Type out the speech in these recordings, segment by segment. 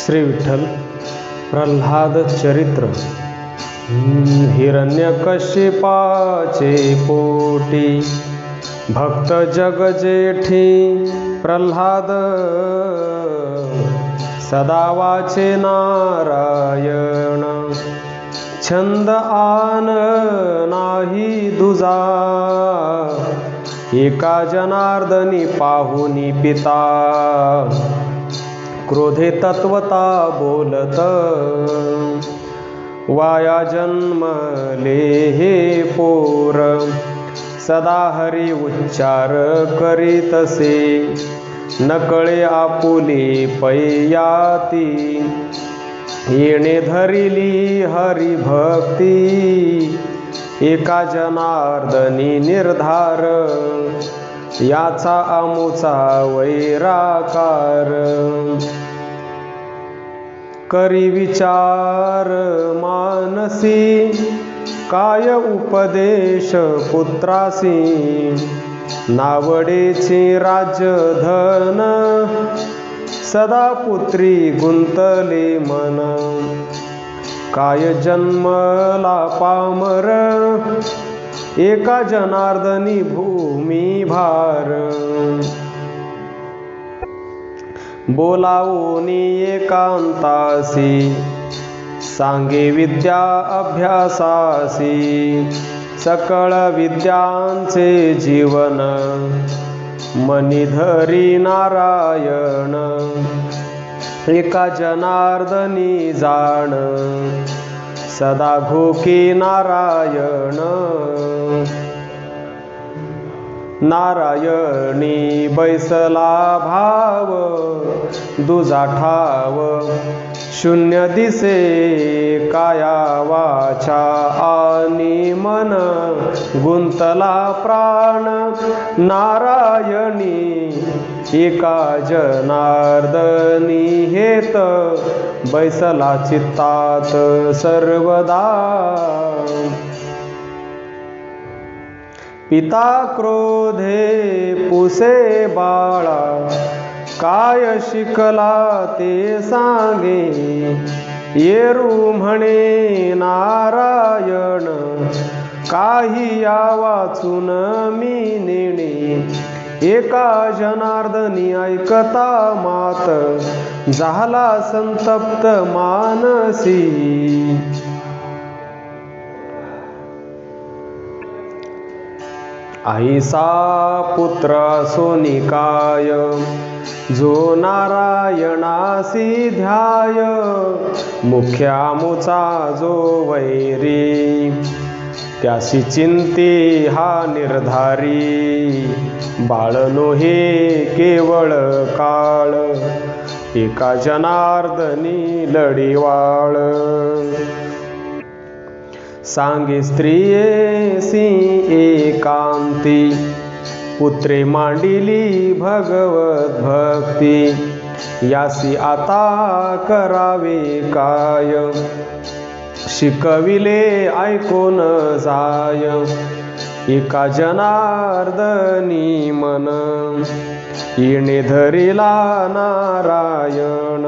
श्री विठ्ठल प्रल्हाद चरित्र। हिरण्यकशिपाचे पोटी भक्त जग जेठी प्रल्हाद, सदा वाचे नारायण छंद आन नाही दुजा, एका जनार्दनी पाहुनी पिता क्रोधे तत्वता बोलत, वाया जन्मले हे पोर सदा हरी उच्चार करीतसे, नकळे आपुले पैयाती येणे धरिली हरी भक्ती, एका जनार्दनी निर्धार याचा आमुचा वैराकार, करी विचार मानसी काय उपदेश पुत्रासी, नावडेचे राजधन सदा पुत्री गुंतले मन, काय जन्मला पामर एका जनार्दनी भूमी भार, बोलावोनी एकांतासी सांगे विद्या अभ्यासासी, सकळ विद्यांचे जीवन मनिधरी नारायण, एका जनार्दनी जाण सदा घोकी नारायण, नारायणी बैसला भाव दुजा ठाव, शून्य दिसे काया वाचा आणि मन, गुंतला प्राण नारायणी एका जनार्दनी हेत, बैसला चित्तात सर्वदा, पिता क्रोधे पुसे बाळा काय शिकला ते सांगे, येरू म्हणे नारायण काही या वाचून मी नेणे, एका जनार्दनी ऐकता मात झाला संतप्त मानसी, आईसा पुत्र सोनिकाय जो नारायणासी ध्याय, मुख्यामुचा जो वैरी त्यासी चिंती हा निर्धारी, बाळनो हे केवळ काळ एका जनार्दनी लढीवाळ, सांगे स्त्रियेसी एकांती पुत्रे मांडिली भगवत भक्ती, यासी आता करावे काय शिकविले ऐकून जाय, एका जनार्दनी मन येणे धरिला नारायण,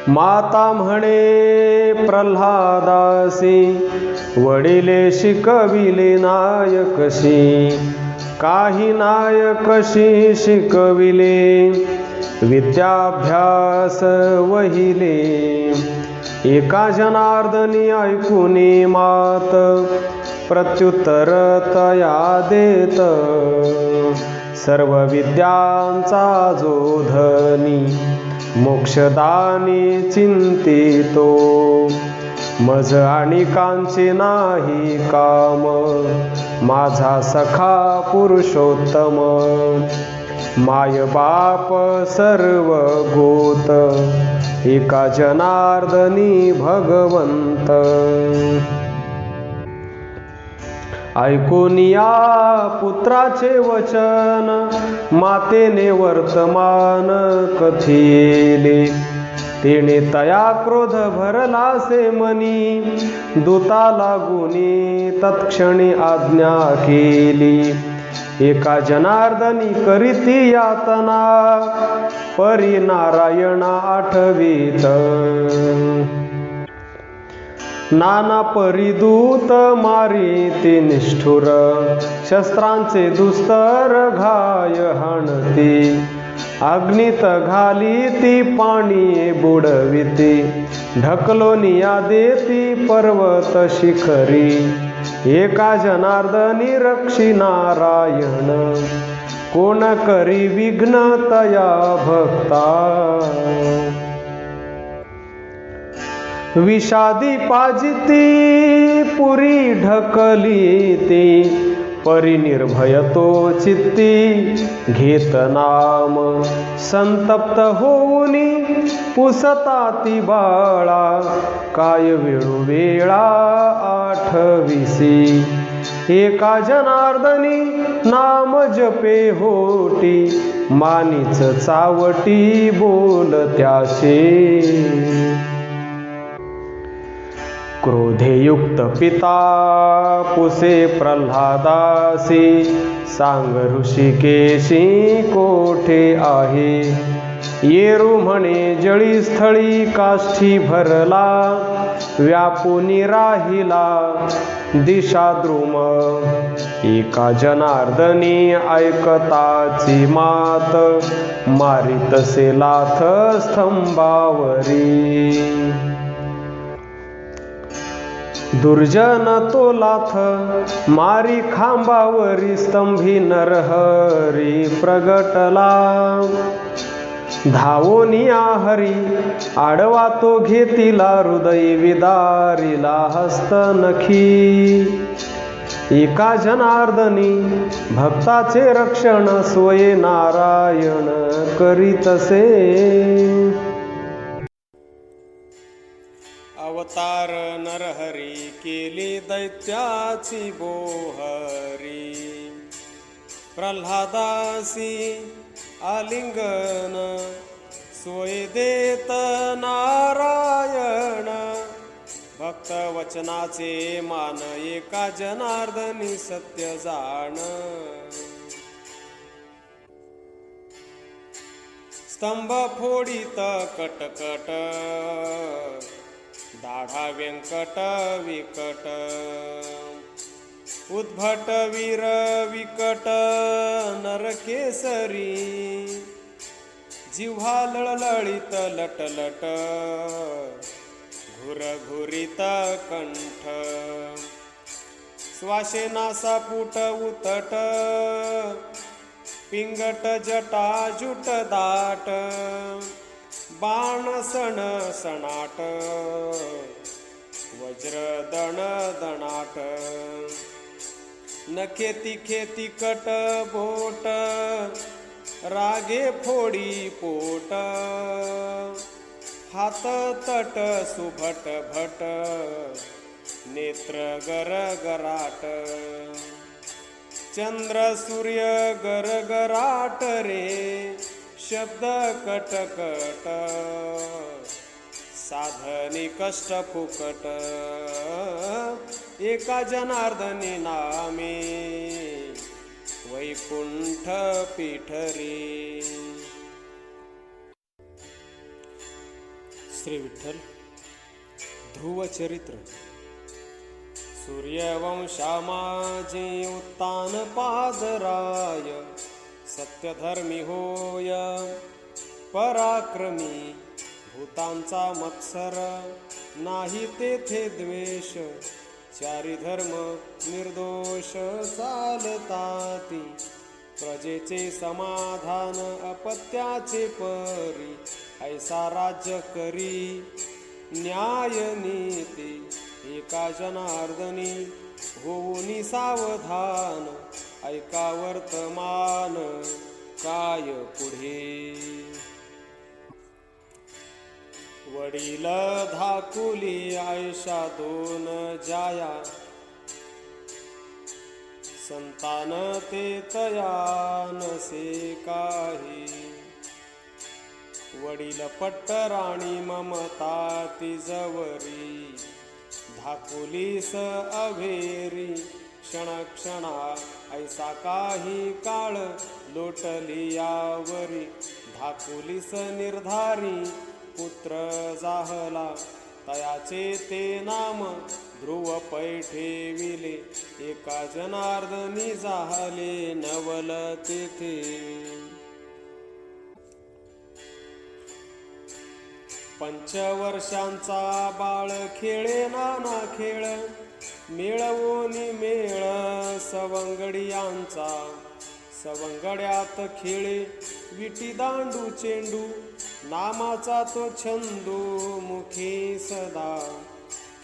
माता म्हणे प्रल्हादासी वडिले शिकविले नायकशी, काही नायकशी शिकविले विद्याभ्यास वहिले, एका जनार्दनी ऐकुनी मात प्रत्युत्तर तया देत, सर्व विद्यांचा जो धनी मोक्षदानी चिंतितो, मज आणि कांचे नाही काम माझा सखा पुरुषोत्तम, माय बाप सर्व गोत एका जनार्दनी भगवंत, ऐकूनिया पुत्राचे वचन मातेने वर्तमान कथिले, तेने तया क्रोध भरलासे मनी, दूता लागुनी तत्क्षणी आज्ञा केली, एका जनार्दनी करीती यातना, परी नारायणा आठवीत. नाना परिदूत मारिती निष्ठुर, शस्त्रांचे दुस्तर घाय हाणती. अग्नीत घालीती पाणी बुडविती, ढकलोनिया देती पर्वत शिखरी. एका जनार्दनी रक्षी नारायण, कोण करी विघ्न तया भक्ता. विषादी पाजिती पुरी ढकलीती, परी निर्भयतो चित्ती घेत नाम. संतप्त होऊनी पुसताती बाळा, काय वेळोवेळा आठविसी. एका जनार्दनी नाम जपे होटी, मानीच चावटी बोल त्याचे. क्रोधेयुक्त पिता पुसे प्रल्हादासी, सांग ऋषिकेशी कोठे आहे. येरू म्हणे जळीस्थळी काष्ठी भरला, व्यापुनी राहिला दिशाद्रुम. एका जनार्दनी ऐकताची मात, मारितसे लाथ स्तंभावरी. दुर्जन तो लाथ मारी खांबावरी, स्तंभी नरहरी प्रगटला. धावोनिया हरी आडवा तो घेतिला, हृदय विदारिला हस्त नखी. एका जनार्दनी भक्ताचे रक्षण, स्वये नारायण करीतसे. अवतार नरहरी केली दैत्याची बोहरी. प्रल्हादासी आलिंगन, सोय देत नारायण. भक्त वचनाचे मान, एका जनार्दनी सत्य जाण. स्तंभ फोडित कटकट, दाढा व्यंकट विकट. उद्भट वीर विकट नरकेसरी, जिव्हा लळलळीत लटलट. घुरघुरीत कंठ, श्वासे नासा पुट उतट. पिंगट जटा जुट दाट, बाण सण सणाट. वज्र दण दणाट, नखे तिखे तिकट बोट. रागे फोडी पोट, हात तट सुभट भट. नेत्र गरगराट, चंद्र सूर्य गरगराट रे. शब्द कटकट, साधनी कष्ट फुकट. एका जनार्दनी नामे, वैकुंठ पीठरी. श्री विठ्ठल ध्रुव चरित्र. सूर्यवंशा माझे उत्तान पादराय, सत्यधर्मी होय पराक्रमी. भूतांचा मत्सर नाही तेथे द्वेष, चारी धर्म निर्दोष चालताती. प्रजेचे समाधान अपत्याचे परी, ऐसा राज्य करी न्याय नीती. एका जनार्दनी होऊनी सावधान, ऐका वर्तमान काय पुढे. वडील धाकुली आयशा दोन जाया, संतान ते तया नसे काही. वडील पट्टराणी ममता ती जवरी, धाकुलीस अभेरी क्षणक्षणा ऐसा काही काळ लोटली यावरी धाकुलीस निर्धारी पुत्र जाहला तयाचे ते नाम ध्रुव पैठेविले एका जनार्दनी जाहले नवल तेथे पंचवर्षांचा बाळ खेळे नाना खेळ मिळवोनी मेळ सवंगडियांचा सवंगड्यात खेळे विटी दांडू चेंडू नामाचा तो छंदू मुखी सदा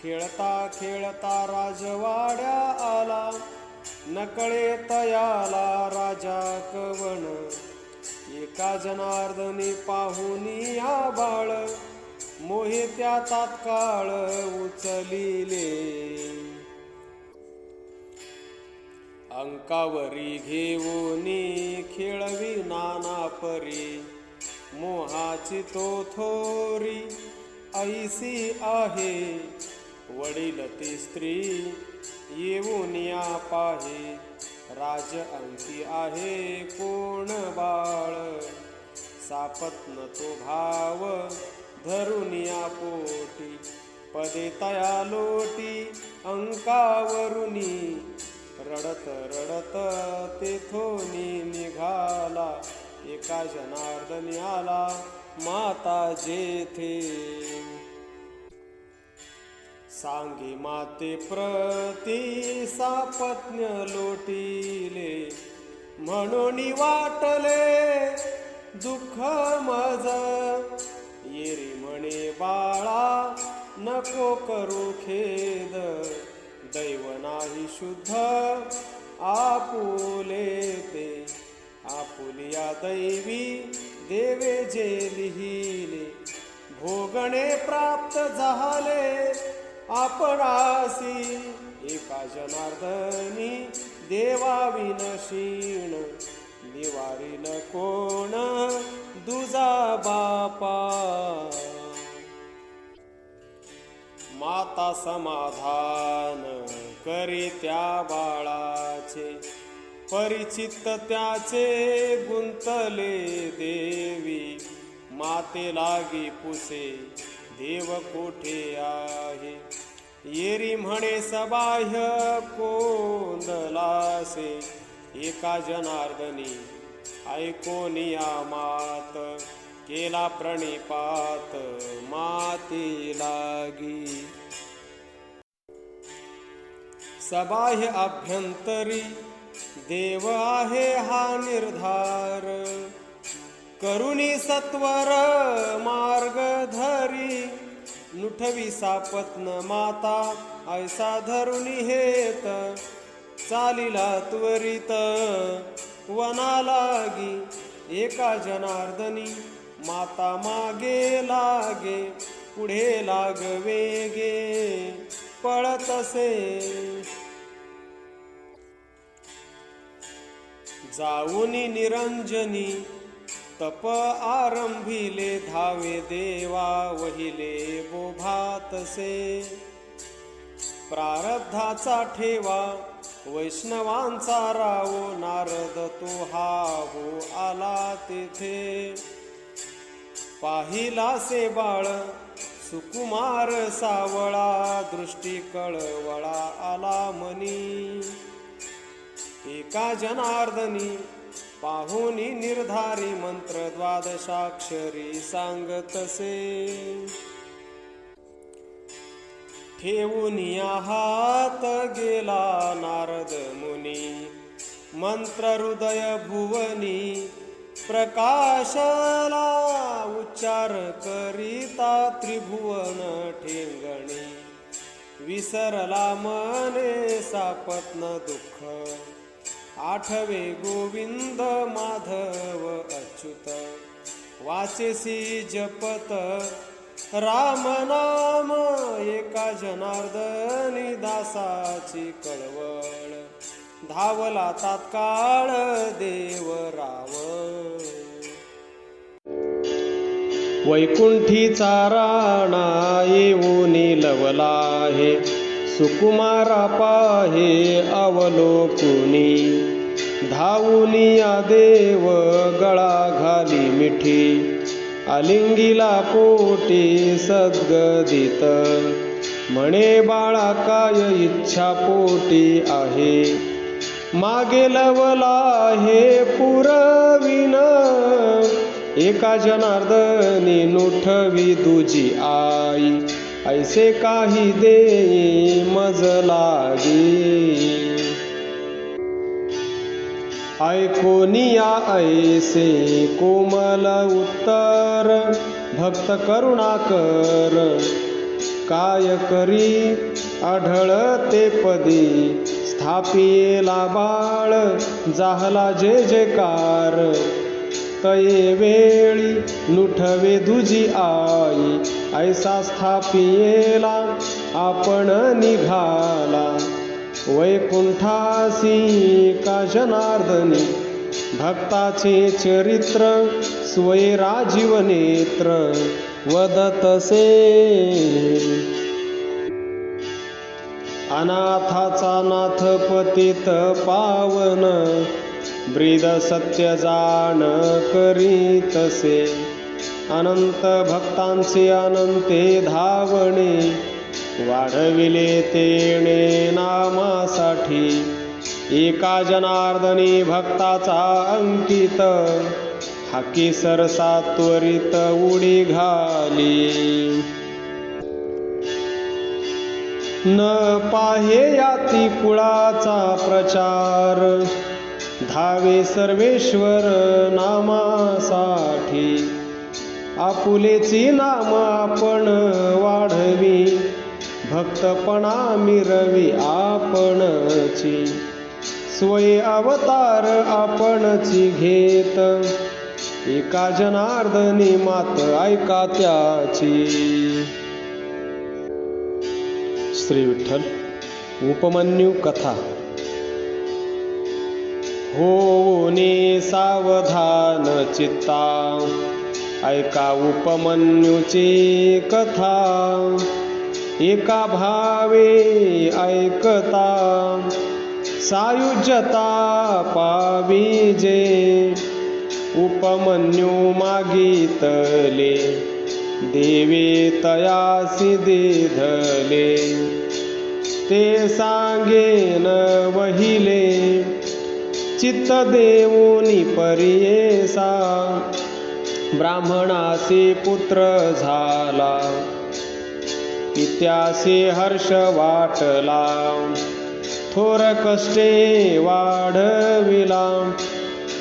खेळता खेळता राजवाड्या आला नकळे तयाला राजा कवन एका जनार्दनी पाहुनी या बाळ मोहे त्या तात्काळ उचलिले अंकावरी घेऊनी खेळवी नाना परी मोहाची तो थोरी ऐसी आहे वडील ती स्त्री येऊन या पाहे राज अंकी आहे कोण बाळ सापत्न तो भाव धरुनिया पोटी पदे तया लोटी अंकावरुनी रडत रडत तेथोनी निघाला एका जनार्दनी आला माता जेथे सांगे माते प्रती सापत्न लोटीले म्हणून वाटले दुःख मज येरी म्हणे बाळा नको करू खेद दैव नाही शुद्ध आपुले ते आपुलिया दैवी देवे जे लिहिले भोगणे प्राप्त झाले आपणासी एका जनार्दनी देवाविनशीण निवारीन कोण दुजा बापा माता समाधान करी त्या बाळाचे परिचित त्याचे गुंतले देवी माते लागी पुसे देव कोठे आहे येरी म्हणे सबाह्य कोंदलासे एका जनार्दनी ऐकोनिया मात केला प्रणिपात माती लागी सबाह्य अभ्यंतरी देव आहे हा निर्धार करुणी सत्वर मार्ग धरी नुठवी सापत्न माता ऐसा धरुणी हेत चालिला त्वरित वना लागी एका जनार्दनी माता मागे लागे पुढे लागवेगे पळतसे जाऊनी निरंजनी तप आरंभिले धावे देवा वहिले बोभातसे प्रारब्धाचा ठेवा वैष्णवांचा रावो नारद तो हावो आला तेथे पाहिला से बाळ सुकुमार सावळा दृष्टी कळवळा आला मनी एका जनार्दनी पाहुनी निर्धारी मंत्र द्वादशाक्षरी सांगतसे ठेवूनिया हात गेला नारद मुनी मंत्र हृदय भुवनी प्रकाशला उच्चार करिता त्रिभुवन ठेंगणी विसरला मने सापत्न दुःख आठवे गोविंद माधव अच्युत वाचेसी जपत राम नाम एका जनार्दनी दासाची कळवळ धावला तात्काळ देव राव वैकुंठीचा राणा येऊनी लवला हे सुकुमारा पाहे अवलोकुनी, धावुनिया देव गळा घाली मिठी, आलिंगीला पोटी सद्गदित, म्हणे बाळा काय इच्छा पोटी आहे, मागे लवला हे पुरविन, एका जनार्दनी नुठवी तुझी आई, ऐसे काही देई मज लागी, ऐकोनिया ऐसे कोमल उत्तर, भक्त करुणाकर काय करी, आढळते पदी स्थापियेला बाळ, जाहला जे जयकार, तये वेळी नुठवे तुझी आई, ऐसा स्थापियेला आपण निघाला, वैकुंठासी का जनार्दनी, भक्ताचे चरित्र स्वये राजीव नेत्र, वदतसे अनाथाचा नाथ पतित पावन, ब्रीद सत्य जाण करीतसे, अनंत भक्तांचे अनंते धावणे, वाढविले तेणे नामासाठी, एका जनार्दनी भक्ताचा अंकित, हाकी सरसा त्वरित उडी घाली, न पाहे याती कुळाचा प्रचार, धावे सर्वेश्वर नामासाठी, आपुलेची नाम आपण वाढवी, भक्तपणा मिरवी आपणची, स्वये अवतार आपणची घेत, एका जनार्दनी मात ऐका त्याची. श्री विठ्ठल. उपमन्यू कथा. होऊनी सावधान चित्ता, ऐका उपमन्यूची कथा, एका भावे ऐकता, सायुज्यता पाविजे, उपमन्यू मागितले, देवे तयासी दिधले, ते सांगेन वहिले, चित्त देऊनी परियेसा, ब्राह्मणासी पुत्र झाला, पित्यासी हर्ष वाटला, थोर कष्टे वाढविला,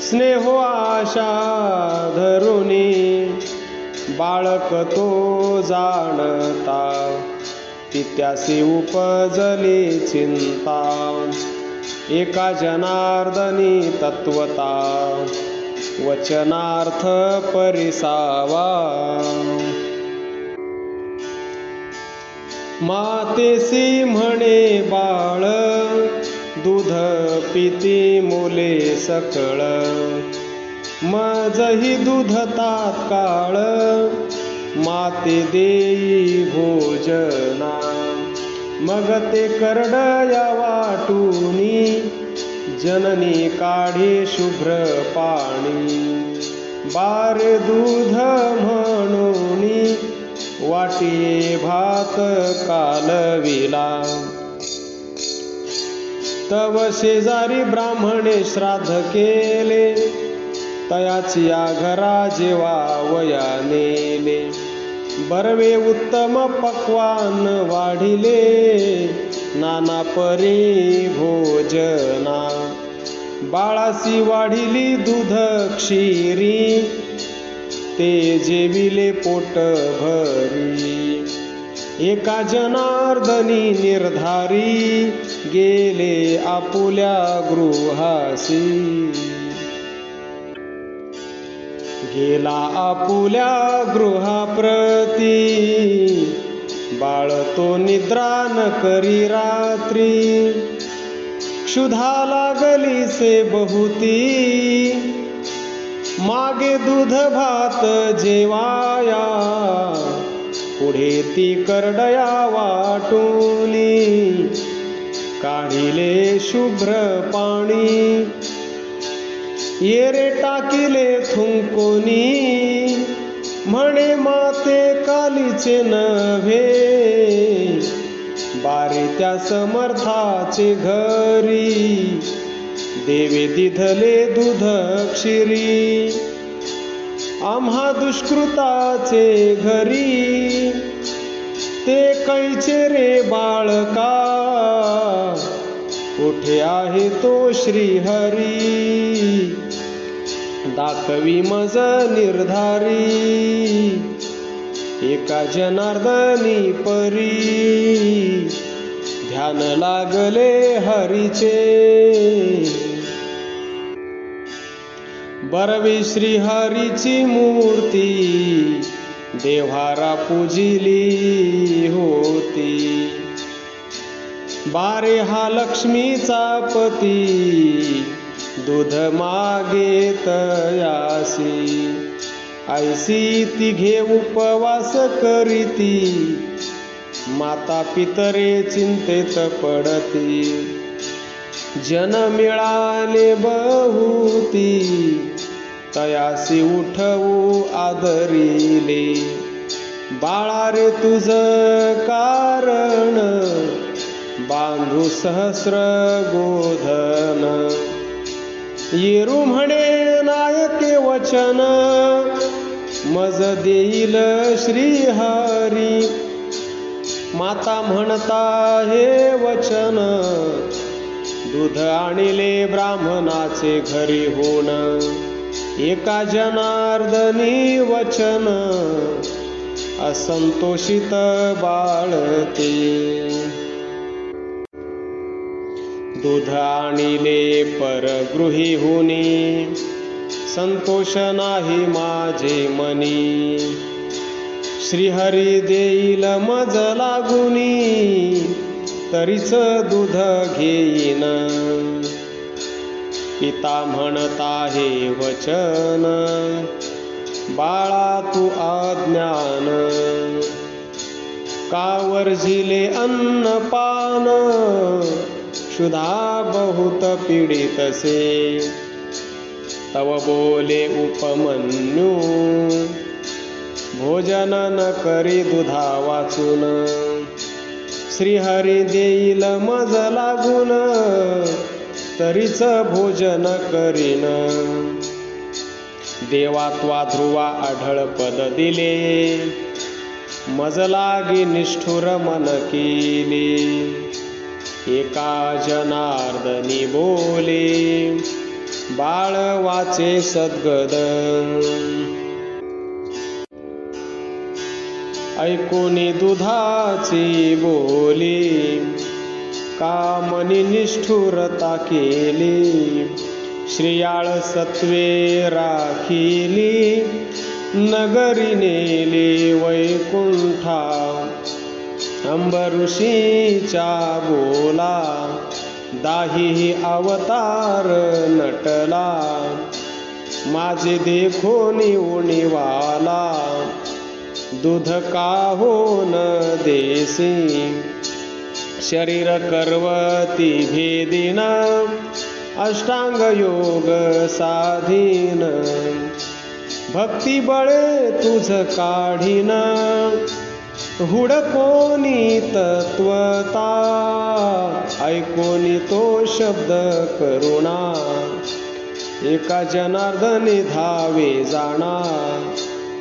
स्नेहो आशा धरुनी, बाळक तो जाणता, पित्यासी उपजली चिंता, एका जनार्दनी तत्वता, वचनार्थ परिसावा, मातेसी म्हणे बाळ, दूध पिती मुले सकळ, मजही दूध तात्काळ, माते देई भोजना, मग ते करडया वाटूनी, जननी काढी शुभ्र पाणी, बार दूध म्हणूनी, वाटिये भात कालविला, तव शेजारी ब्राह्मणे श्राद्ध केले, तयाची घरा जेवा वया नेले, बरवे उत्तम पक्वान वाढिले, नाना परी भोजना, बाळासी वाढिली दूध क्षीरी, ते जेविले पोट भरी, एका जनार्दनी निर्धारी, गेले आपुल्या गृहासी, गेला आपुल्या गृहाप्रती, बाळ तो निद्रा न करी रात्री, क्षुधा लागली से बहुती, मागे दूध भात जेवाया, पुढे पुढे ती करडया वाटूनी काढिले शुभ्र पाणी ये रे टाकिले थुंकोनी म्हणे माते कालीचे नव्हे बारी त्या समर्थाचे घरी देवे दिधले दूध क्षीरी आम्हा दुष्कृताचे घरी ते कैचे रे बाळका कुठे आहे तो श्रीहरी दाखवी मज निर्धारी एका जनार्दनी परी ध्यान लागले हरीचे बरवी श्रीहरीची मूर्ती देव्हारा पूजिली होती बारे हा लक्ष्मीचा पती दूध मागे तयासी ऐसी तिघे उपवास करीती माता पितरे चिंतेत पडती जन मिळाले बहुती तयासी उठवू आदरिले बाळा रे तुझ कारण बांधू सहस्र गोधन येरू म्हणे नायके वचन मज देईल श्रीहरी माता म्हणता हे वचन दूध आणिले ब्राह्मणाचे घरी होण एका जनार्दनी वचन असंतोषित बाळते दूध आणिले परगृही होनी संतोष नाही माझे मनी श्रीहरी देईल मज लागुनी तरीच दूध घेईन पिता म्हणता हे वचन बाळा तू अज्ञान का वर्जिले अन्नपान क्षुधा बहुत पीडितसे तव बोले उपमन्यू भोजन न करी दुधा वाचून श्रीहरी देईल मज लागून तरीच भोजन करीन देवा त्वा ध्रुवा आढळ पद दिले मज लागी निष्ठुर मन केले एका जनार्दनी बोले बाळ वाचे सद्गद ऐकोनी दुधाची बोली का मनी निष्ठुरता केली श्रियाळ सत्वे राखिली नगरी नेली वैकुंठा अंबऋषीच्या बोला दाही अवतार नटला माझे देखोनी उणीवाला दूध काहोन देसी शरीर करवती भेदिन अष्टांग योग साधीन भक्ती बळे तुझ काढीन हुडकोनी तत्वता ऐकोनी तो शब्द करुणा एका जनार्दनी धावे जाणा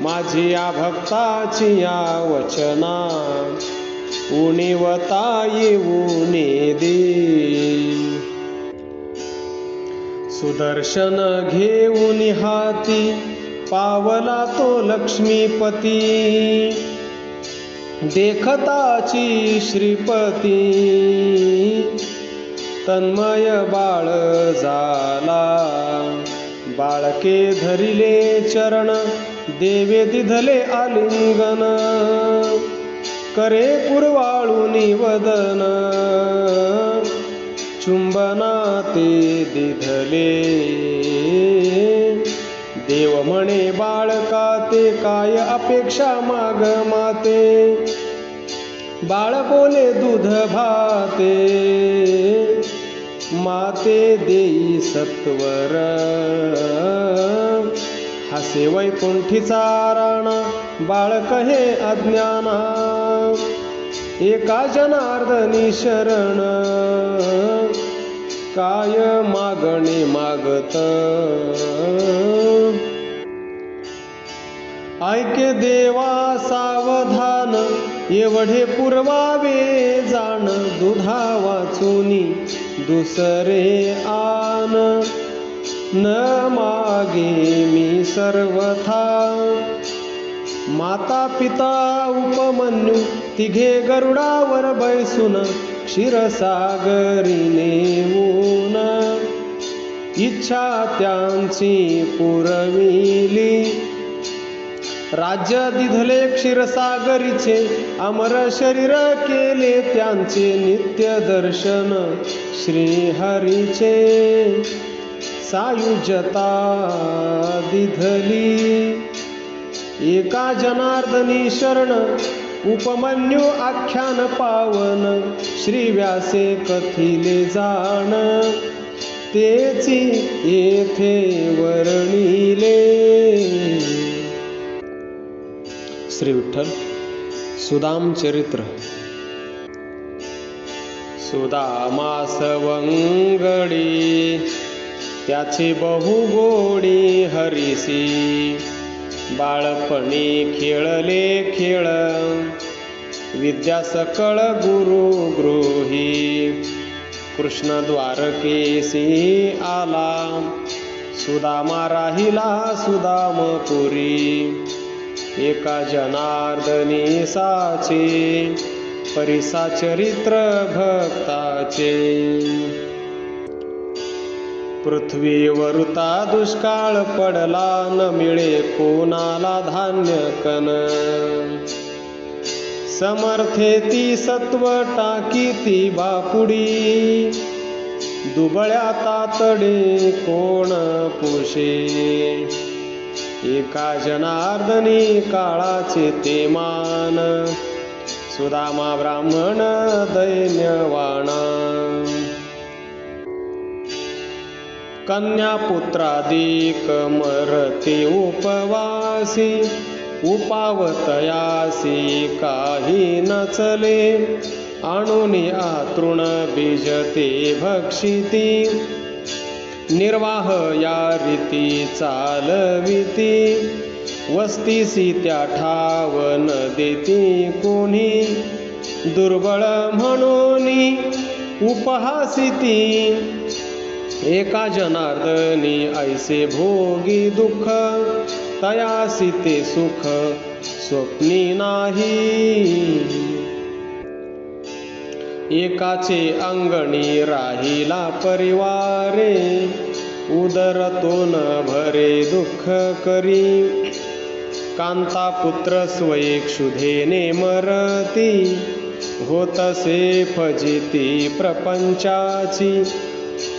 माझी या भक्ताची या वचना उणीवता येऊने दे सुदर्शन घेऊन हाती पावला तो लक्ष्मीपती देखताची श्रीपती तन्मय बाळ झाला बाळके धरिले चरण देवे दिधले आलिंगन करे पुरवाळूनी वदन चुंबना ते दिधले देव देव म्हणे बाळका ते काय अपेक्षा माग माते. बाळ बोले दूध भाते माते देई सत्वर. हासे वैकुंठीचा राणा बाळ कहे अज्ञाना. एका जनार्दनी शरण काय मागणे मागत. ऐके देवा सावधान एवढे पुरवावे जाण. दुधा वाचुनी दुसरे आन न मागे मी सर्वथा. माता पिता उपमन्यू तिघे गरुडावर बैसून क्षीरसागरी नेऊन. इच्छा त्यांची पुरविली राज्य दिधले क्षीरसागरीचे. अमर शरीर केले त्यांचे नित्य दर्शन श्रीहरीचे. सायुज्यता दिधली एका जनार्दनी शरण. उपमन्यू आख्यान पावन श्री व्यासे कथिले जाण. तेची येथे वर्णिले. श्री विठ्ठल सुदाम चरित्र. सुदामा सवंगडी त्याची बहुगोडी हरिसी. बाळपणी खेळले खेळ विद्या सकळ गुरु गृही. कृष्ण द्वारकेसी आला सुदामा राहिला सुदामपुरी. एका जनार्दनी साचे परिसा चरित्र भक्ताचे. पृथ्वीवरुता दुष्काळ पडला न मिळे कोणाला धान्य कण. समर्थे ती सत्व टाकी ती बापुडी. दुबळ्या तातडे कोण पोषे. एका जनार्दनी काळाचे ते मान. सुदामा ब्राह्मण दैन्यवाणा. कन्या पुत्रादिक मरते उपवासी. उपावतयासी काही नचले. आणूनी आतृण बीजते भक्षिती. निर्वाह या रीती चालविती. वस्तीसी त्या ठावन देती कोणी. दुर्बळ म्हणून उपहासिती. एका जनार्दनी ऐसे भोगी दुःख. तयासी ते सुख स्वप्नी नाही. एकाचे अंगणी राहिला परिवारे. उदरतो न भरे दुःख करी. कांता पुत्र स्वये क्षुधेने मरती. होतसे फजिती प्रपंचाची.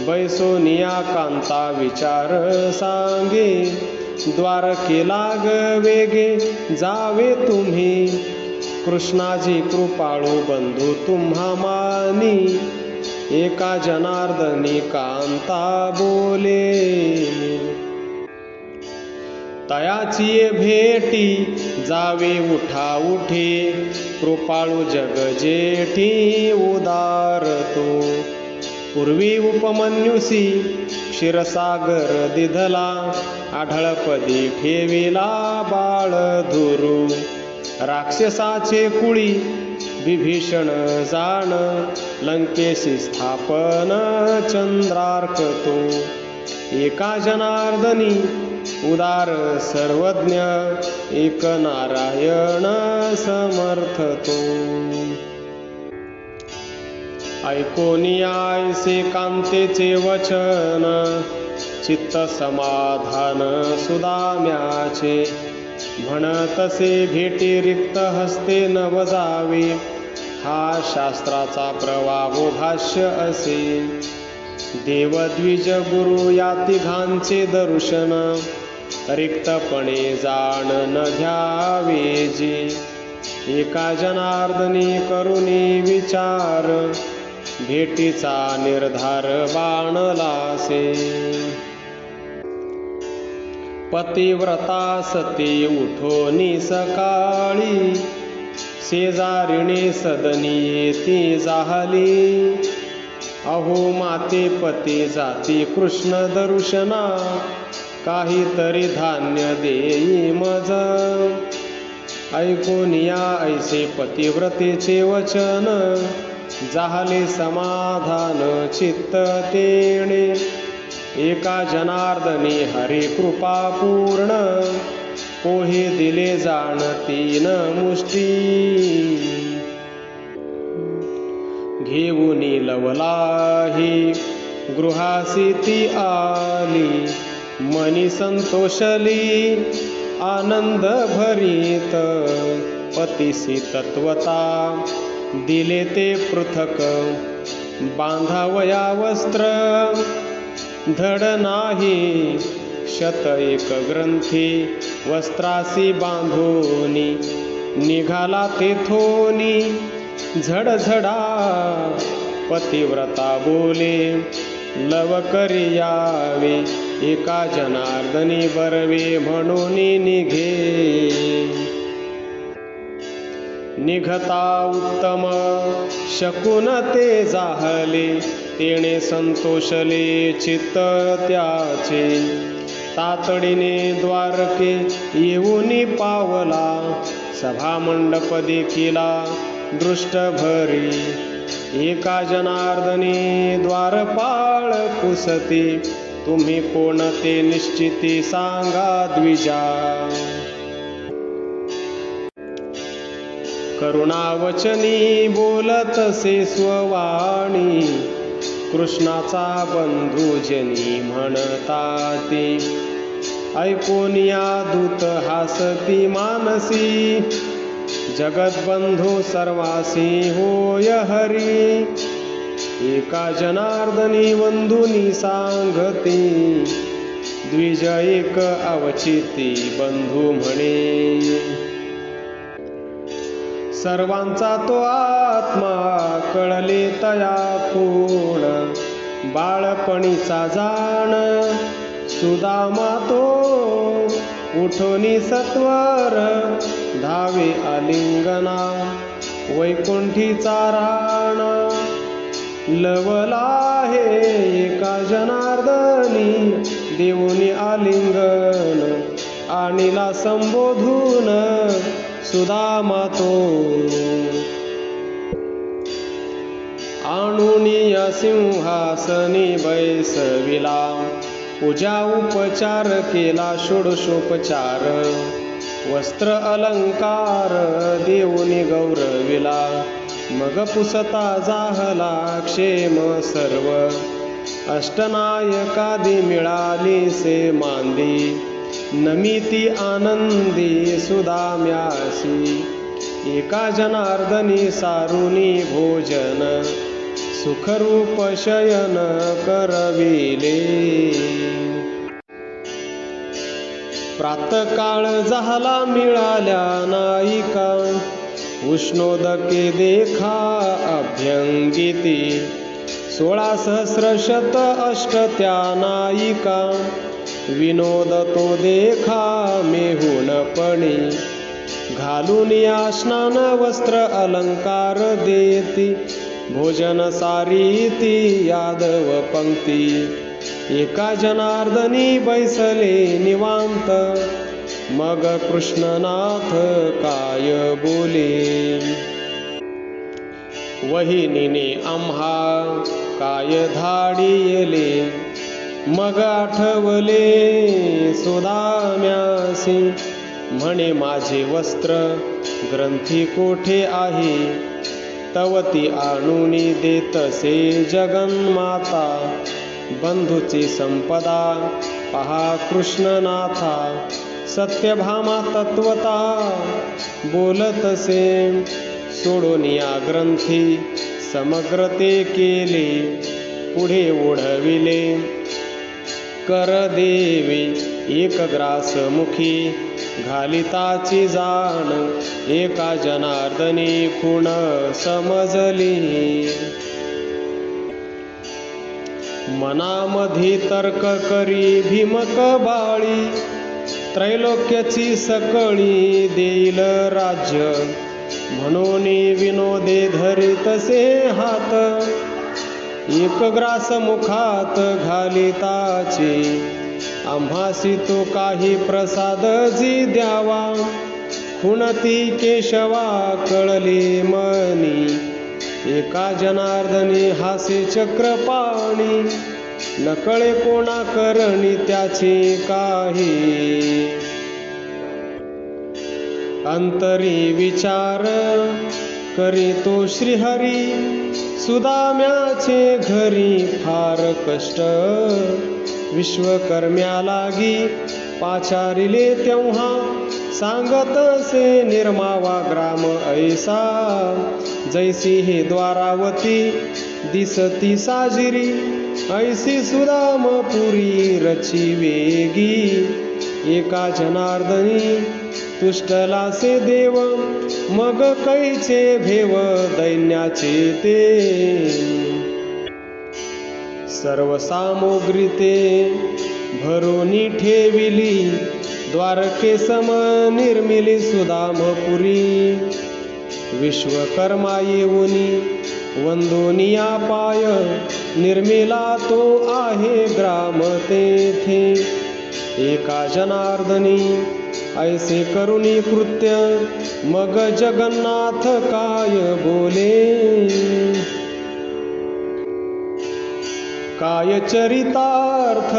बैसोनिया कांता विचार सांगे. द्वारकेला वेगे जावे तुम्ही. कृष्णाजी कृपाळू बंधू तुम्हा मानी. एका जनार्दनी कांता बोले. तयाची भेटी जावे उठा उठे. कृपाळू जग जेठी उदारतो. पूर्वी उपमन्युसी क्षीरसागर दिधला. आढळपदी ठेविला बाळधुरू. राक्षसाचे कुळी विभीषण जाण. लंकेशी स्थापन चंद्रार्कतो. एका जनार्दनी उदार सर्वज्ञ. एक नारायण समर्थतो. ऐकोनियायसे कांतेचे वचन. चित्त समाधान सुदाम्याचे. म्हणतसे भेटी रिक्त हस्ते न वजावे. हा शास्त्राचा प्रवाहो भाष्य असे. देवद्विज गुरु या तिघांचे दर्शन. रिक्तपणे जाण न घ्यावे जे. एका जनार्दनी करुणी विचार, भेटीचा निर्धार बाणलासे. पतिव्रता सती उठोनी सकाळी, शेजारिणी सदनी येती जाहली. अहो माते पती जाती कृष्ण दर्शना, काहीतरी धान्य देई मज. ऐकून या ऐसे पतिव्रतेचे वचन, जाहले समाधान चित्त तेणे. एका जनार्दनी हरी कृपा पूर्ण, पोहे दिले जाण तीन मुष्टी. घेऊनी लवलाही गृहासी ती आली, मनी संतोषली आनंद भरीत. पतीसी तत्वता दिले ते पृथक, बांधावया वस्त्र धड नाही. शत एक ग्रंथी वस्त्रासी बांधोनी, निघाला तेथोनी झडझडा. पतिव्रता बोले लवकरी यावे, एका जनार्दनी बरवे म्हणून निघे. निघता उत्तम शकुन ते जाहले, तेणे संतोषले चित्त त्याचे. तातडीने द्वारके येऊनी पावला, सभामंडप देखिला दृष्ट भरी. एका जनार्दनी द्वारपाळ पुसती, तुम्ही कोण ते निश्चिती सांगा द्विजा. करुणावचनी बोलतसे स्ववाणी, कृष्णाचा बंधू जनी म्हणताती. ऐकून या दूत हासती मानसी, जगतबंधू सर्वासी होय हरी. एका जनार्दनी बंधुनी सांगती, द्विज एक अवचिती बंधू म्हणे. सर्वांचा तो आत्मा कळले तया कोण, बाळपणीचा जाण सुदामा तो. उठोनी सत्वर धावे आलिंगना, वैकुंठीचा राणा. लवला हे एका जनार्दनी, देऊनी आलिंगन आणिला संबोधून सुदामा तो. आणुनिया सिंहासनी बैसविला, पूजा उपचार केला षोडशोपचार. वस्त्र अलंकार देऊनी गौरविला, मग पुसता जाहला क्षेम सर्व. अष्टनायकादी मिळाली से मांदी, नमिती आनंदी सुदाम्यासी. एका जनार्दनी सारुनी भोजन, सुखरूप शयन करविले. प्रातकाळ झाला मिळाल्या नायिका, उष्णोदके देखा अभ्यंगिती. 16 सहस्रशत अष्ट त्या नायिका, विनोद तो देखा मेहुणपणी. घालून या स्नान वस्त्र अलंकार देती, भोजन सारीती यादव पंक्ती. एका जनार्दनी बैसले निवांत, मग कृष्णनाथ काय बोले. वहिनीने आम्हा काय धाडियले, मग आठवले सुदाम्यासी. म्हणे माझे वस्त्र ग्रंथी कोठे आहे, तवती आणूनी देतसे जगन्माता. बंधूची संपदा पहा कृष्णनाथा, सत्यभामा तत्वता बोलतसे. सोडून या ग्रंथी समग्र ते केले, पुढे ओढविले कर देवी एक ग्रास मुखी घालिताची जाण, एका जनार्दनी खुण समजली. मनामधी तर्क करी भीमक बाळी, त्रैलोक्याची सकळी देईल राज्य, म्हणून विनोदे धरितसे हात. एक ग्रास मुखात घालिताची, आम्हासी तो काही प्रसाद जी द्यावा. खुणती केशवा कळली मनी, एका जनार्दनी हासे चक्रपाणी. नकळे कोणा करणी त्याची काही, अंतरी विचार करी तो श्रीहरी. सुदाम्याचे घरी फार कष्ट, विश्वकर्म्या लागी पाचारिले तेव्हा. सांगतसे निर्मावा ग्राम ऐसा, जैसी हे द्वारावती दिसती साजिरी. ऐसी सुदामपुरी रची वेगी, एका जनार्दनी तुष्टलासे देव. मग कैचे भेव दैन्याचे ते, सर्व सामुग्री ते भरोनी ठेविली. द्वारके सम निर्मिली सुदामपुरी. विश्वकर्मा येऊनी वंदोनिया पाय, निर्मिला तो आहे ग्राम तेथे. एका जनार्दनी ऐसे करुणी कृत्य, मग जगन्नाथ काय बोले. काय चरितार्थ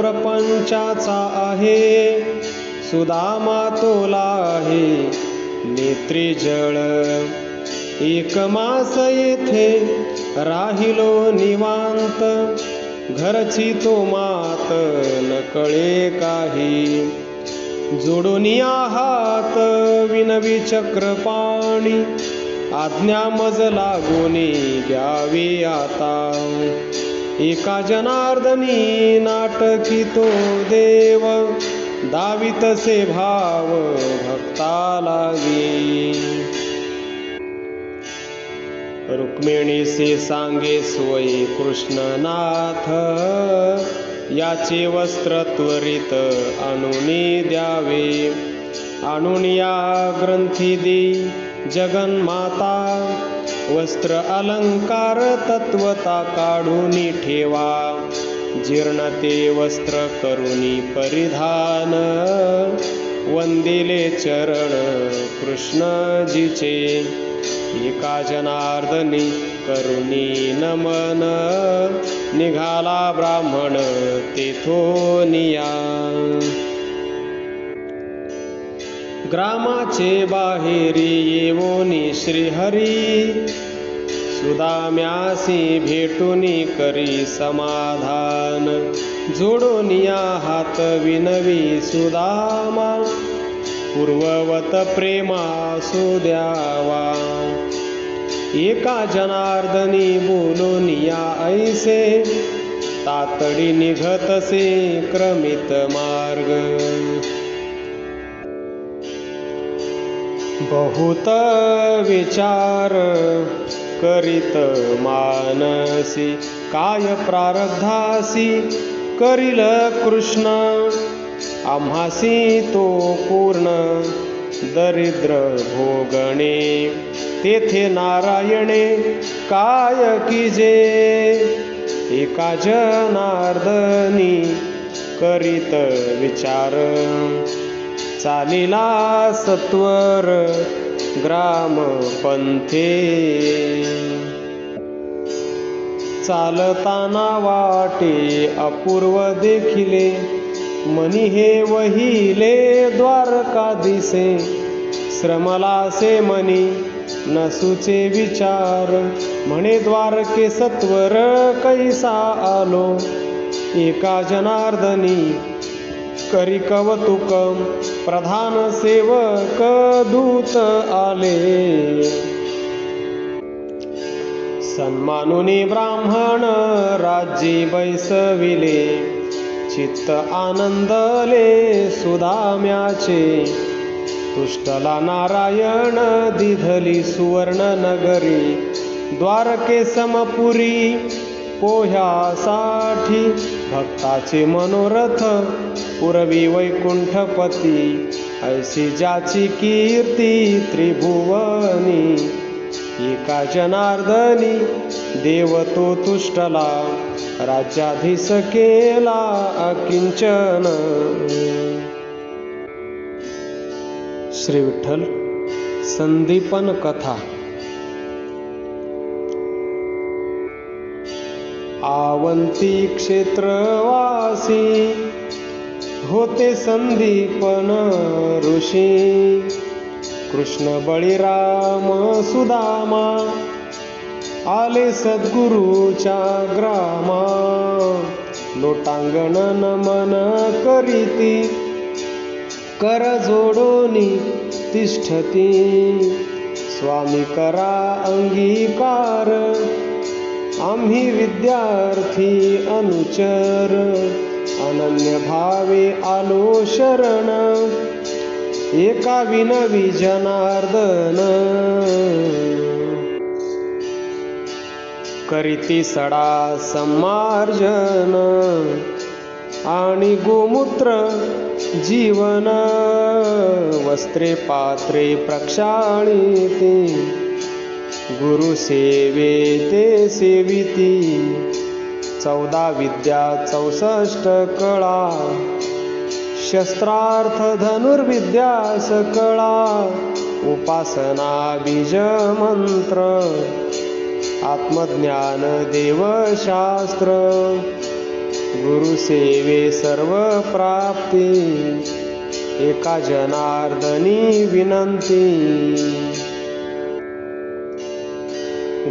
प्रपंचाचा आहे, सुदामा तोला आहे नेत्री जळ. एक मास येथे राहिलो निवांत, घरची तो मात न कळे काही. जोडोनिया हात विनवी चक्रपाणी, आज्ञा मज लागोनी घ्यावी आता. एका जनार्दनी नाटकी तो देव, दावितसे भाव भक्ता लागी. रुक्मिणीसे सांगे सोयी कृष्णनाथ, याचे वस्त्र त्वरित आणूनी द्यावे. आणून या ग्रंथी देई जगन्माता, वस्त्र अलंकार तत्वता काढूनी ठेवा. जीर्ण ते वस्त्र करुनी परिधान, वंदिले चरण कृष्णजीचे. एका जनार्दनी करुनी नमन, निघाला ब्राह्मण तेथोनिया. ग्रामाचे बाहेरी येवोनी श्रीहरी, सुदाम्यासी भेटूनी करी समाधान. जोडोनिया हात विनवी सुदामा, पूर्ववत प्रेमासु द्यावा. एका जनार्दनी बोलोनिया ऐसे, तातडी निघतसे क्रमित मार्ग. बहुत विचार करीत मानसी, काय प्रारब्धासी करील कृष्ण. आम्हासी तो पूर्ण दरिद्र भोगणे, तेथे नारायणे काय कीजे. एका जनार्दनी करीत विचार, चालिला सत्वर ग्राम पंथे. चालताना वाटे अपूर्व देखिले, मनी हे वहिले द्वारका दिसे. श्रमलासे मनी नसुचे विचार, म्हणे द्वारके सत्वर कैसा आलो. एका जनार्दनी करी कौतुक, प्रधान सेवक दूत आले. सन्मानुनी ब्राह्मण राज्यी बैसविले, चित्त आनंदले सुदाम्याचे. तुष्टला नारायण दिधली सुवर्ण नगरी. द्वारके समपुरी पोह्यासाठी भक्ताचे मनोरथ पुरवी वैकुंठपती. ऐसी ज्याची कीर्ती त्रिभुवनी. एका जनार्दनी देव तो तुष्टला. राज्याधीश केला अकिंचन. श्री विठ्ठल संदीपन कथा. आवंती क्षेत्रवासी होते संदीपन ऋषी. कृष्ण बळीराम सुदामा आले सद्गुरूच्या ग्रामा. लोटांगण नमन करीती कर जोडोनी तिष्ठती. स्वामी करा अंगीकार आम्ही विद्यार्थी अनुचर. अनन्य भावे आलो शरण एका विनवी जनार्दन. करीती सडा समार्जन आणि गोमूत्र जीवन. वस्त्रे पात्रे प्रक्षाळीती गुरु सेवे ते सेविती. 14 विद्या 64 कळा शस्त्रार्थ धनुर्विद्या सकळा. उपासना बीज मंत्र आत्मज्ञान देवशास्त्र. गुरुसेवे सर्व प्राप्ती एका जनार्दनी विनंती.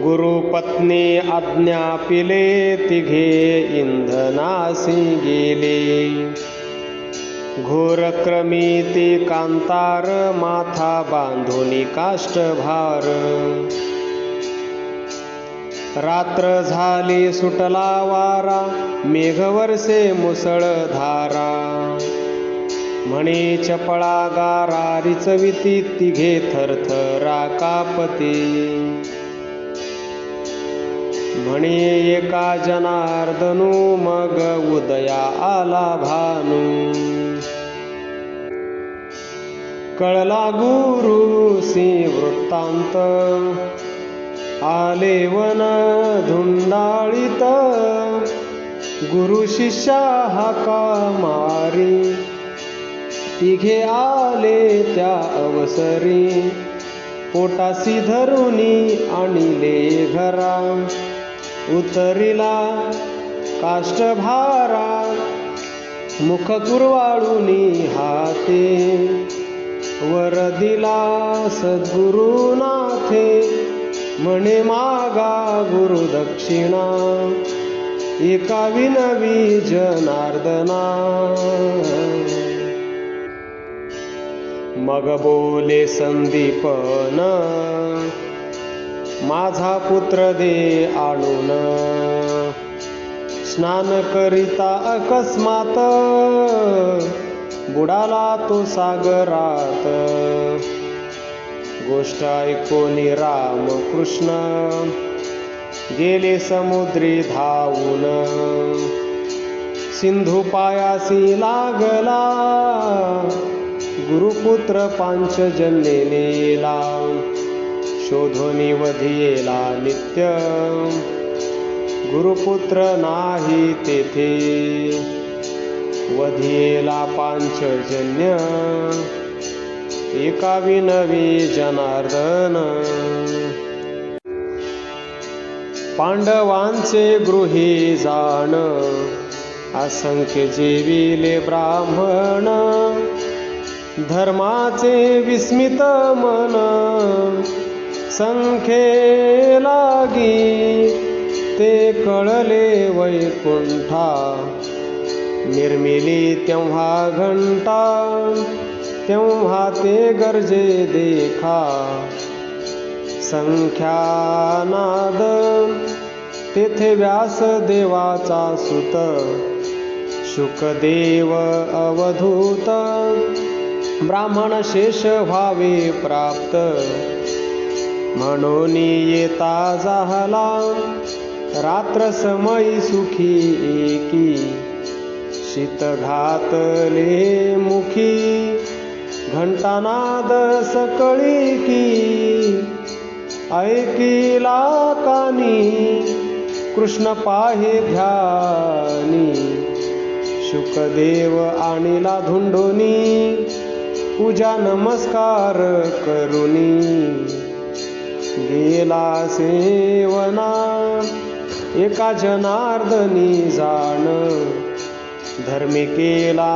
गुरुपत्नी आज्ञापिले तिघे इंधनासी गेले. घोरक्रमी ते कांतार माथा बांधुनी काष्टभार. रात्र झाली सुटला वारा मेघवर्षे मुसळधारा. म्हणे चपळा गारा रिचविती तिघे थरथरा कापती. म्हणे एका जनार्दनू मग उदया आला भानू. कळला गुरुसी वृत्तांत आले वन धुंडाळीत. गुरु शिष्या हाका मारी तिघे आले त्या अवसरी. पोटासी धरुनी आणिले घरा उतरिला काष्टभारा. मुख कुरवाळूनी हाते वर दिला सद्गुरुनाथे. म्हणे मागा गुरु दक्षिणा एका विनवी जनार्दना. मग बोले संदीपन माझा पुत्र दे आणून. स्नान करिता अकस्मात बुडाला तो सागरात. गोष्ट ऐकोनी राम कृष्ण गेले समुद्री धावून. सिंधू पायासी लागला गुरुपुत्र पांचजन्य नेला. शोधोनी वधियेला नित्य गुरुपुत्र नाही तेथे. वधियेला पांचजन्य एका विनवी जनार्दन. पांडवांचे गृही जाण असंख्य जेविले ब्राह्मण. धर्माचे विस्मित मन संख्ये लागी. ते कळले वैकुंठा निर्मिली तेव्हा घंटा. तेव्हा ते गरजे देखा संख्यानाद. तेथे व्यास देवाचा सुत शुकदेव अवधूत ब्राह्मण शेष व्हावे प्राप्त म्हणून येता झाला रात्र समयी सुखी एकी शीत घातले मुखी घंटानाद सकळी की ऐकिला कानी कृष्ण पाहे ध्यानी शुकदेव आणिला धुंडोनी पूजा नमस्कार करुनी गेला सेवना एका जनार्दनी जाण धर्मी केला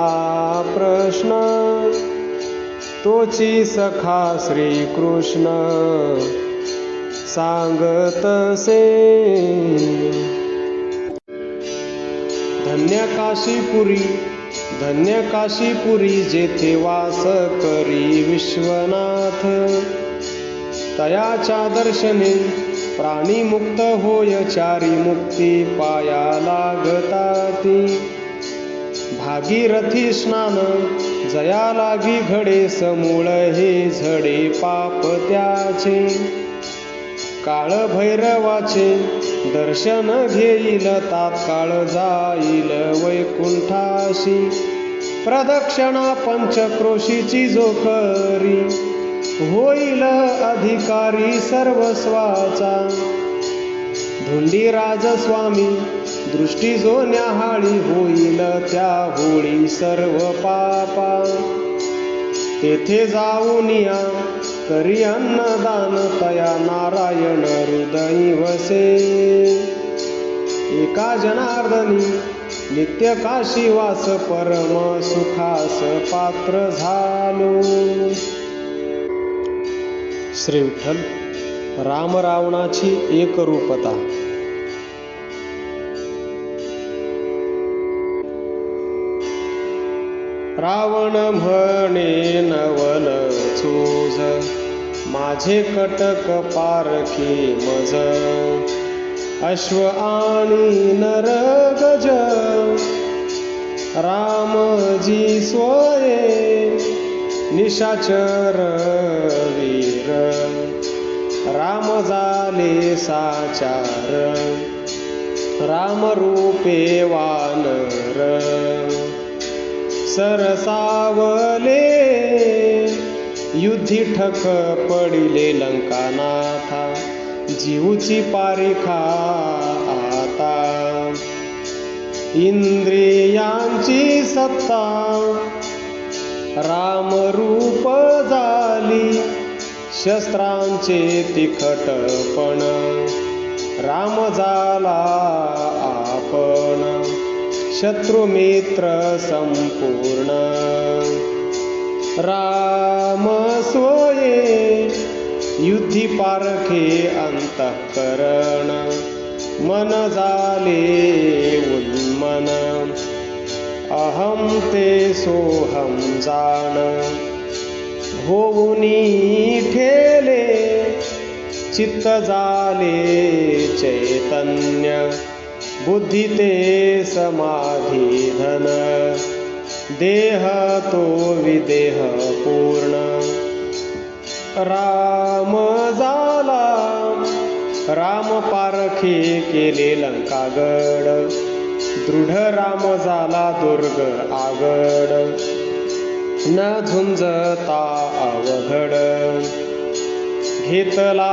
प्रश्न तोची सखा श्रीकृष्ण सांगतसे धन्य काशीपुरी जेथे वास करी विश्वनाथ तयाच्या दर्शने प्राणी मुक्त होय चारी मुक्ती पाया लागताती भागीरथी स्नान जया लागी घडे समूळ हे झडे पाप त्याचे काळ भैरवाचे दर्शन घेईल तात्काळ जाईल वैकुंठाशी प्रदक्षिणा पंचक्रोशीची जो करी होईल अधिकारी सर्वस्वाचा धुंडीराज स्वामी दृष्टी जो न्याहाळी होईल त्या होळी सर्व पापा तेथे जाऊन या करी अन्नदान तया नारायण हृदयी वसे एका जनार्दनी नित्य काशीवास परम सुखास पात्र झालो. श्री विठ्ठल राम रावणाची एकरूपता. रावण म्हणे नवल चोज माझे कटक पारखी मज अश्व आणि नर गज रामजी स्वये निशाचर वीर राम झाले साचार राम रूपे वानर सरसावले युद्धी ठक पडिले लंकानाथा जीवची पारिखा आता इंद्रियांची सत्ता राम रूप झाली शस्त्रांचे तिखटपण राम झाला आपण शत्रुमित्र संपूर्ण राम स्वये युद्धी पारखे अंतःकरण मन झाले उन्मन अहम ते सोहम जाण होऊनी ठेले चित्त झाले चैतन्य बुद्धी ते समाधी धन देह तो विदेह पूर्ण राम झाला राम पारखे केले लंकागड दृढ राम झाला दुर्ग आगड न झुंजता अवघड घेतला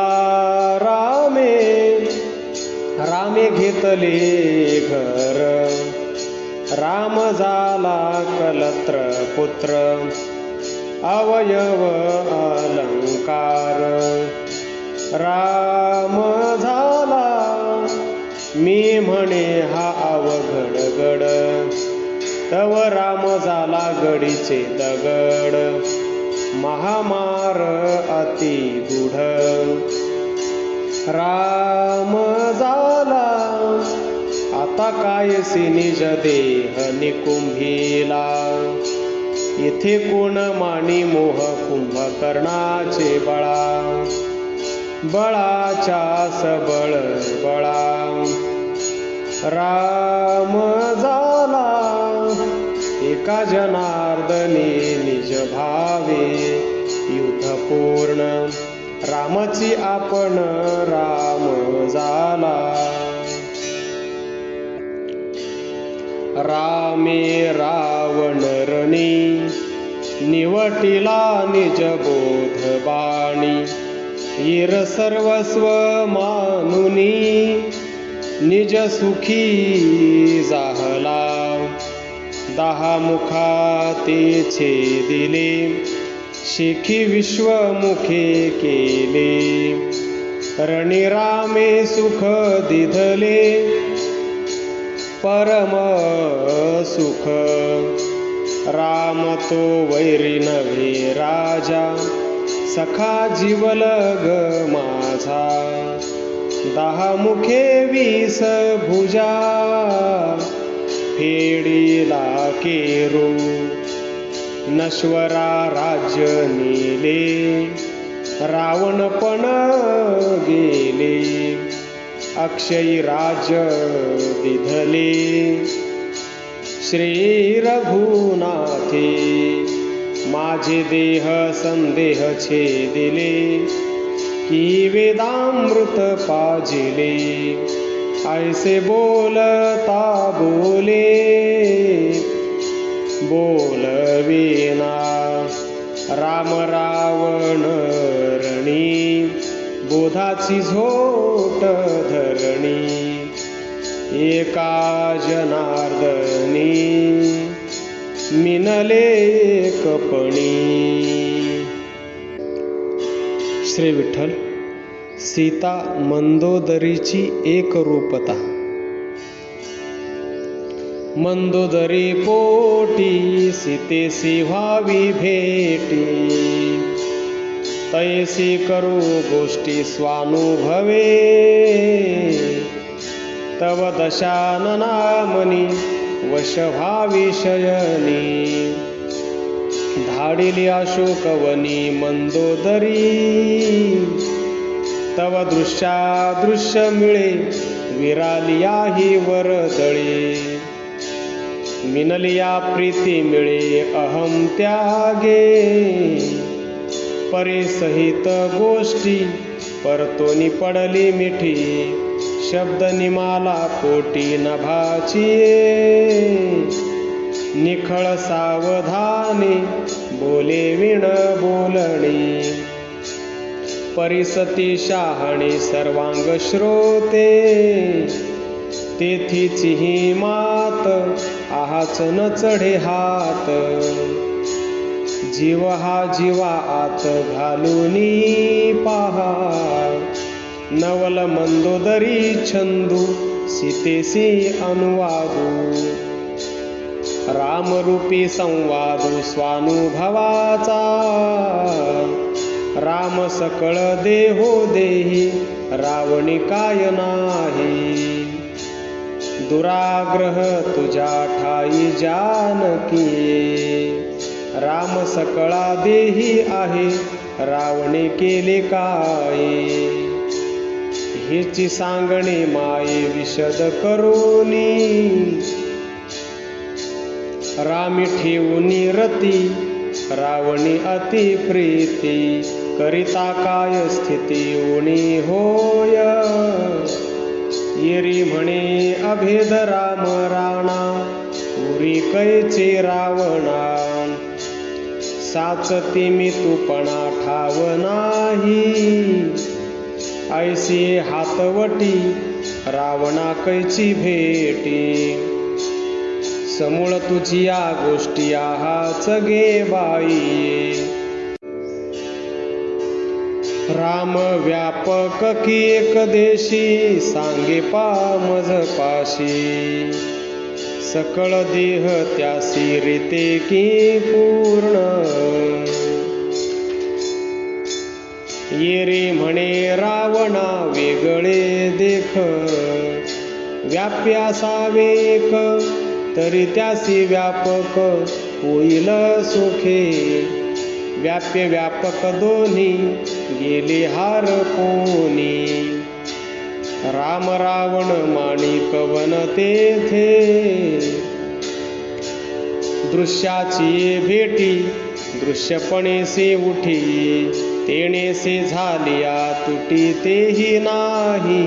रामे घेतले घर राम झाला कलत्र पुत्र अवयव अलंकार राम झाला मी म्हणे हा अवघड गड तव राम झाला गडीचे दगड महामार अति गूढ राम झाला आता कायसी निज देह निकुंभिला येथे कोण मानी मोह कुंभकर्णाचे बळा बळाच्या सबळ बळा राम झाला एका जनार्दनी निज भावे युद्ध पूर्ण रामची आपण राम झाला. रामे रावण रणी निवटिला निज बोध बाणी. ईर सर्वस्व मानुनी निज सुखी जाहला. 10 मुखा तेचे दिले शिखी विश्वमुखे केले. रणी रामे सुख दिधले परम सुख. राम तो वैरी नव्हे राजा सखा जीवल ग माझा. 10 मुखे 20 भुजा फेडीला केरू. नश्वरा राज्य नेले रावण पण गेले. अक्षयी राज्य दिधले श्री रघुनाथे. माझे देह संदेह छेदिले की वेदामृत पाजिले. ऐसे बोलता बोले बोलविना राम रावण रणी. बोधाची झोट धरणी एका जनार्दनी मिनले एकपणी. श्री विठ्ठल. सीता मंदोदरीची एक रूपता. मंदोदरी पोटी सीतेसी व्हावी भेटी. तैसी करू गोष्टी स्वानुभवे. तव दशानना मनी वश व्हावी शयनी. धाडिली अशोकवनी मंदोदरी. तव दृश्य मिळे विरालिया ही वरदळे. मिनलिया प्रीती मिळे अहम त्यागे. परे सहित गोष्टी परतोनी पडली मिठी. शब्द निमाला पोटी नभाची. निखळ सावधाने बोले विण बोलणी. परिसती शहाणे सर्वांग श्रोते. तेथीची ही मात आहाच न चढे हात. जीव हा जीवा आत घालूनी पहा. नवल मंदोदरी छंदू सीतेसी अनुवादू. रामरूपी संवादू स्वानुभवाचा. राम सकळ देहो देही रावणी काय नाही. दुराग्रह तुझ्या ठाई जानकी. राम सकळा देही आहे रावणे केले काय. हिची सांगणे माये विशद करोनी. रामी ठेवूनी रती रावणी अति प्रीती. करिता काय स्थिती उणी होय. येरी म्हणे अभेद राम राणा. उरी कैचे रावणा. साचती मी तूपणा ठाव नाही. ऐसी हातवटी रावणा कैची भेटी. समूळ तुझी या गोष्टी आहाच गे बाई. राम व्यापक की एक देशी. सांगे पामज पाशी. सकळ देह त्यासी रीते की पूर्ण. येरे म्हणे रावणा वेगळे देख. व्याप्यासावे एक तरी त्यासी व्यापक होईल सुखे. व्याप्य व्यापक दोन्ही गेले हार कोणी. राम रावण माणिक वन तेथे. दृश्याची भेटी दृश्यपणेसे उठी तेणेसे झालिया तुटी तेही नाही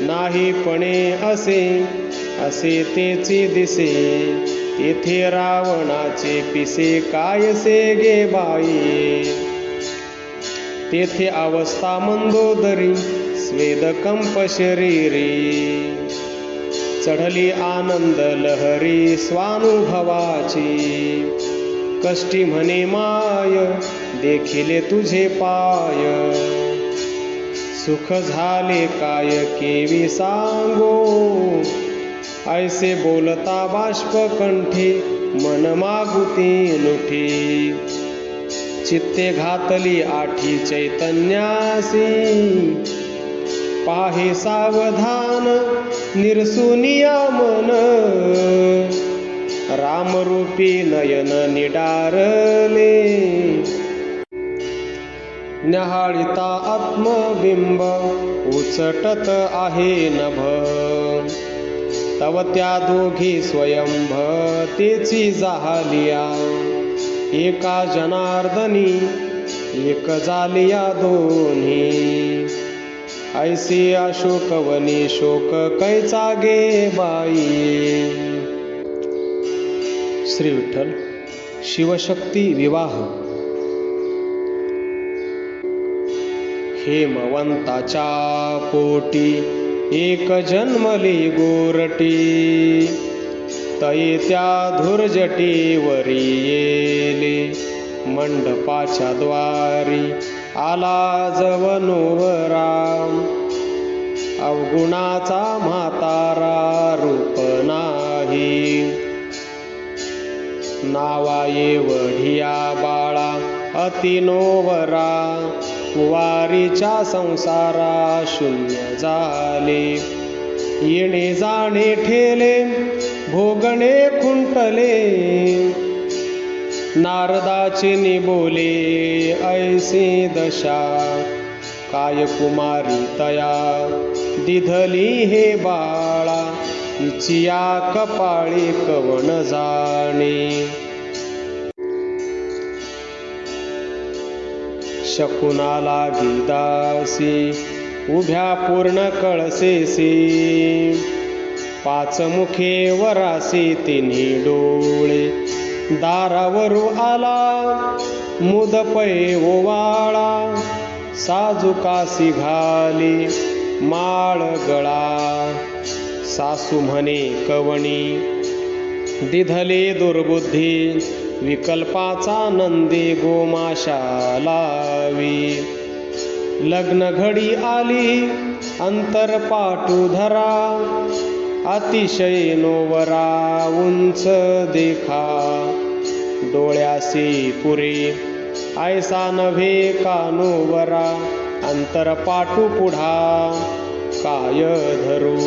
नाहीपणे असे असे तेचे दिसे तेथे रावणाचे पिसे कायसे गे बाई तेथे अवस्था मंदोदरी स्वेदकंप शरीरी चढली आनंद लहरी स्वानुभवाची कष्टी म्हणे माय देखिले तुझे पाय सुख झाले काय केवी सांगो ऐसे बोलता बाष्प कंठी मन मागुती नुठी चित्ते घातली आठी चैतन्यासी पाहे सावधान निरसुनिया मन रामरूपी नयन निडारले न्याहाळिता आत्मबिंब उचटत आहे नभ तव त्या दोघी स्वयंभ तेची जाहलिया एका जनार्दनी एक जालिया दोन्ही ऐसी अशोकवनी शोक कैचा गे बाई. श्री विठ्ठल शिवशक्ती विवाह. हेमवंताच्या पोटी एक जन्मली गोरटी तये त्या धुर्जटीवरी येले मंडपाच्या द्वारी आला जवनोवरा अवगुणाचा म्हातारा रूप नाही नावा एवढिया बाळा अतिनोवरा वारीच्या संसारा शून्य झाले येणे जाणे ठेले भोगणे खुंटले नारदाचे निबोले ऐसे दशा काय कुमारी तया दिधली हे बाळा इचिया कपाळी कवन जाणे शकुनाला गीदासी उभ्या पूर्ण कळसेसी पाच मुखे वरासी तिन्ही डोळे दारावरू आला मुदपै ओवाळा साजुकासी घाली माळ गळा सासू म्हणे कवणी दिधले दुर्बुद्धी विकल्पाचा नंदी गोमाशा लावी लग्न घडी आली अंतरपाटू धरा अतिशय नोवरा उंच देखा डोळ्यासी पुरे ऐसा नव्हे कानोवरा अंतरपाटू पुढा काय धरू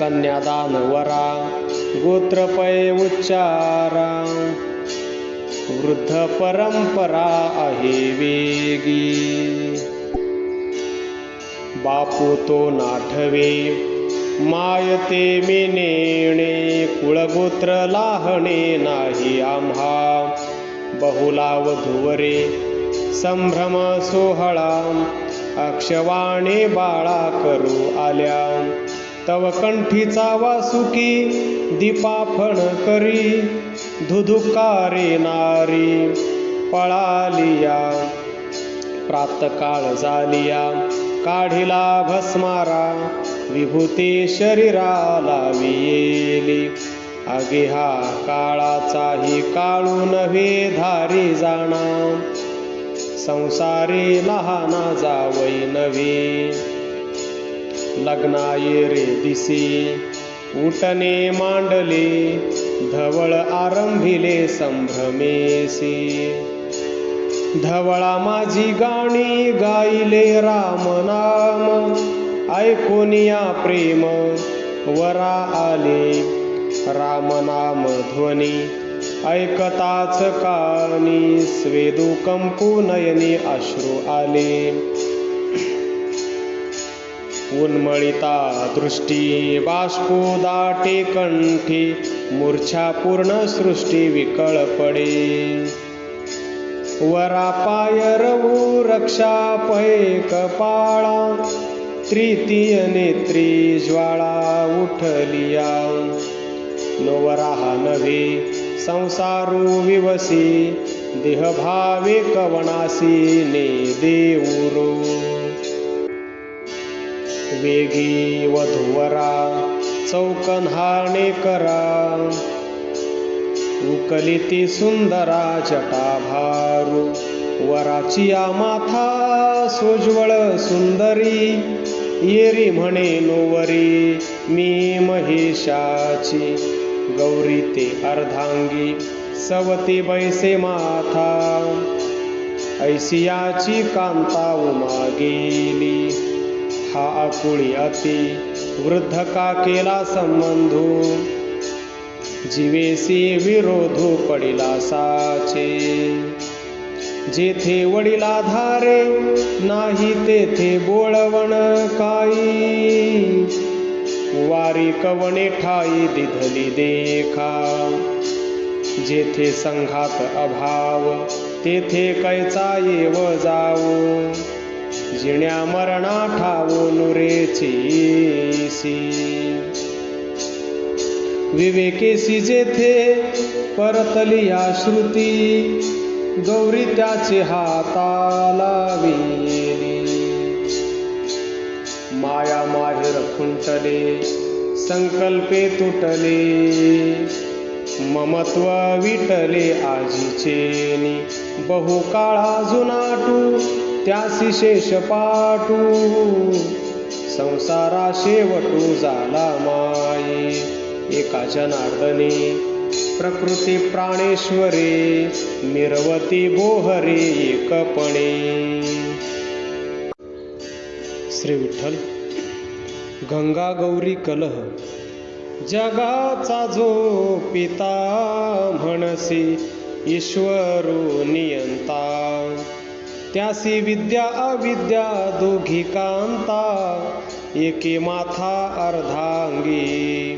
कन्यादान वरा गोत्रपय उच्चारा वृद्ध परंपरा आहे वेगी बापू तो नाठवे मायते मी नेणे कुळगोत्र लाहणे नाही आम्हा बहुला वधूवरे संभ्रम सोहळा अक्षवाणे बाळा करू आल्या तव कंठीचा वासुकी दीपाफण करी धुधुकारे नारी पळालिया प्रातकाळ झालिया काढिला भस्मारा विभूती शरीराला वियेली आगे हा काळाचाही काळू नव्हे धारी जाणा संसारी लहाना जावई नव्हे लग्नाये रे दिसी उठणे मांडले धवळ आरंभिले संभ्रमेसी धवळा माझी गाणी गाईले राम नाम ऐकोनिया प्रेम वरा आले राम नाम ध्वनी ऐकताच कानी स्वेदू कंपू नयनी अश्रू आले उन्मळिता दृष्टी बाष्पो दाटे कंठी, मूर्छा पूर्ण सृष्टी विकळ पडे. वरा पाय रवू रक्षा पै कपाळा, तृतीय नेत्री ज्वाळा उठलिया. नवराहा नव्हे संसारू विवसी, देहभावे कवणासी ने देऊरो. वेगी वधूवरा चौकन्हाणे करा, उकलिती सुंदरा जटाभारू. वराचिया माथा सोज्वळ सुंदरी, येरी म्हणे नोवरी मी महेशाची. गौरी ते अर्धांगी सवती बैसे माथा, ऐसियाची कांता उमा गेली. हा आकुळी अति वृद्ध का केला संबंधू, जीवेसी विरोधू पडिला साचे. जेथे वडिला धारे नाही तेथे बोळवण काही, वारी कवणे ठाई दिधली देखा. जेथे संघात अभाव तेथे कैचा येव जाऊ, जिण्या मरणा ठावो नुरेची. विवेकेसी जेथे परतलिया श्रुती, गौरी त्याचे हाताला वेली. माया माहेर खुंटले संकल्पे तुटले, ममत्व विटले आजीचेनी. बहुकाळा जुनाटू त्यासी शेष पाटू, संसारा शेवटू झाला माये. एका जनार्दने प्रकृती प्राणेश्वरे, मिरवती बोहरे एकपणे. श्री विठ्ठल. गंगा गौरी कलह जगाचा जो पिता, म्हणसी ईश्वरो नियंता. त्यासी विद्या अविद्या दोघी कांता, एके माथा अर्धांगी.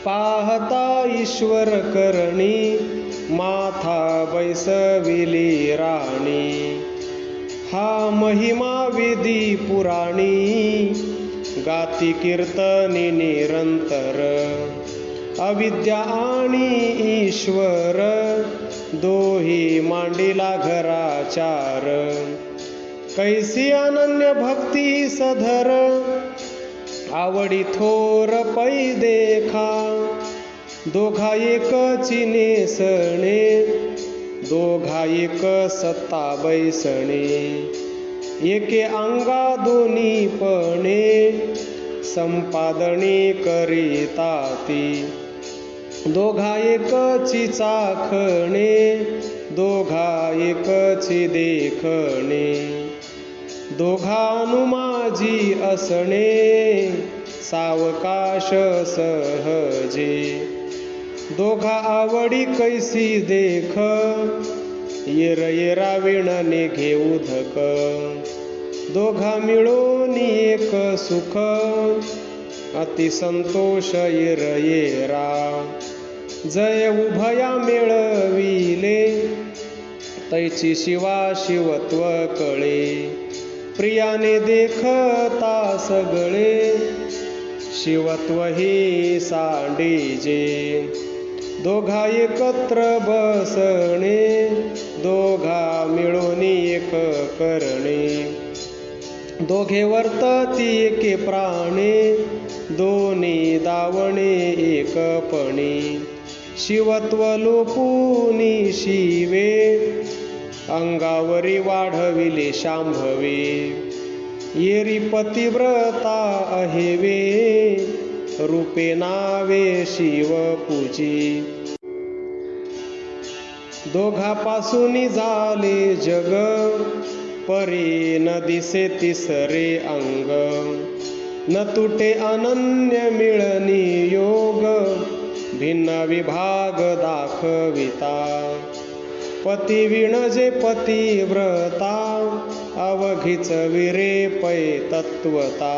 पाहता ईश्वर करणी, माथा बैसविली राणी. हा महिमा वेदी पुराणी, गाती कीर्तनी निरंतर. अविद्या आणि ईश्वर, दोही मांडिला घराचार. कैसी अनन्य भक्ती सधर, आवडी थोर पै देखा. दोघा एकची नेसणे, दोघा एक सत्ता बैसणे. एके अंगा दोन्ही पणे, संपादने करिता ती. दोघा एकची चाखणे, दोघा एकची देखणे. दोघानुमाजी असणे, सावकाश सहजे. दोघा आवडी कैसी देख, येर येरा विणणे घेऊ धक. दोघा मिळून एक सुख, अति संतोष येर येरा. जय उभया मिळविले, तैची शिवा शिवत्व कळे. प्रियाने देखता सगळे, शिवत्व ही सांडीजे. दोघा एकत्र बसणे, दोघा मिळून एक करणे. दोघे वर्तती एके प्राणे, दोन्ही दावणे एकपणे. शिवत्व लोपुनी शिवे, अंगावरी वाढविले शांभवे. येरी पतिव्रता अहेवे, रूपे नावे शिव पूजी. दोघापासून झाले जग, परी न दिसे तिसरे अंग. न तुटे अनन्य मिळनी योग, भिन्न विभाग दाखविता. पतिविण जे पतिव्रता अवघीच विरे पै तत्वता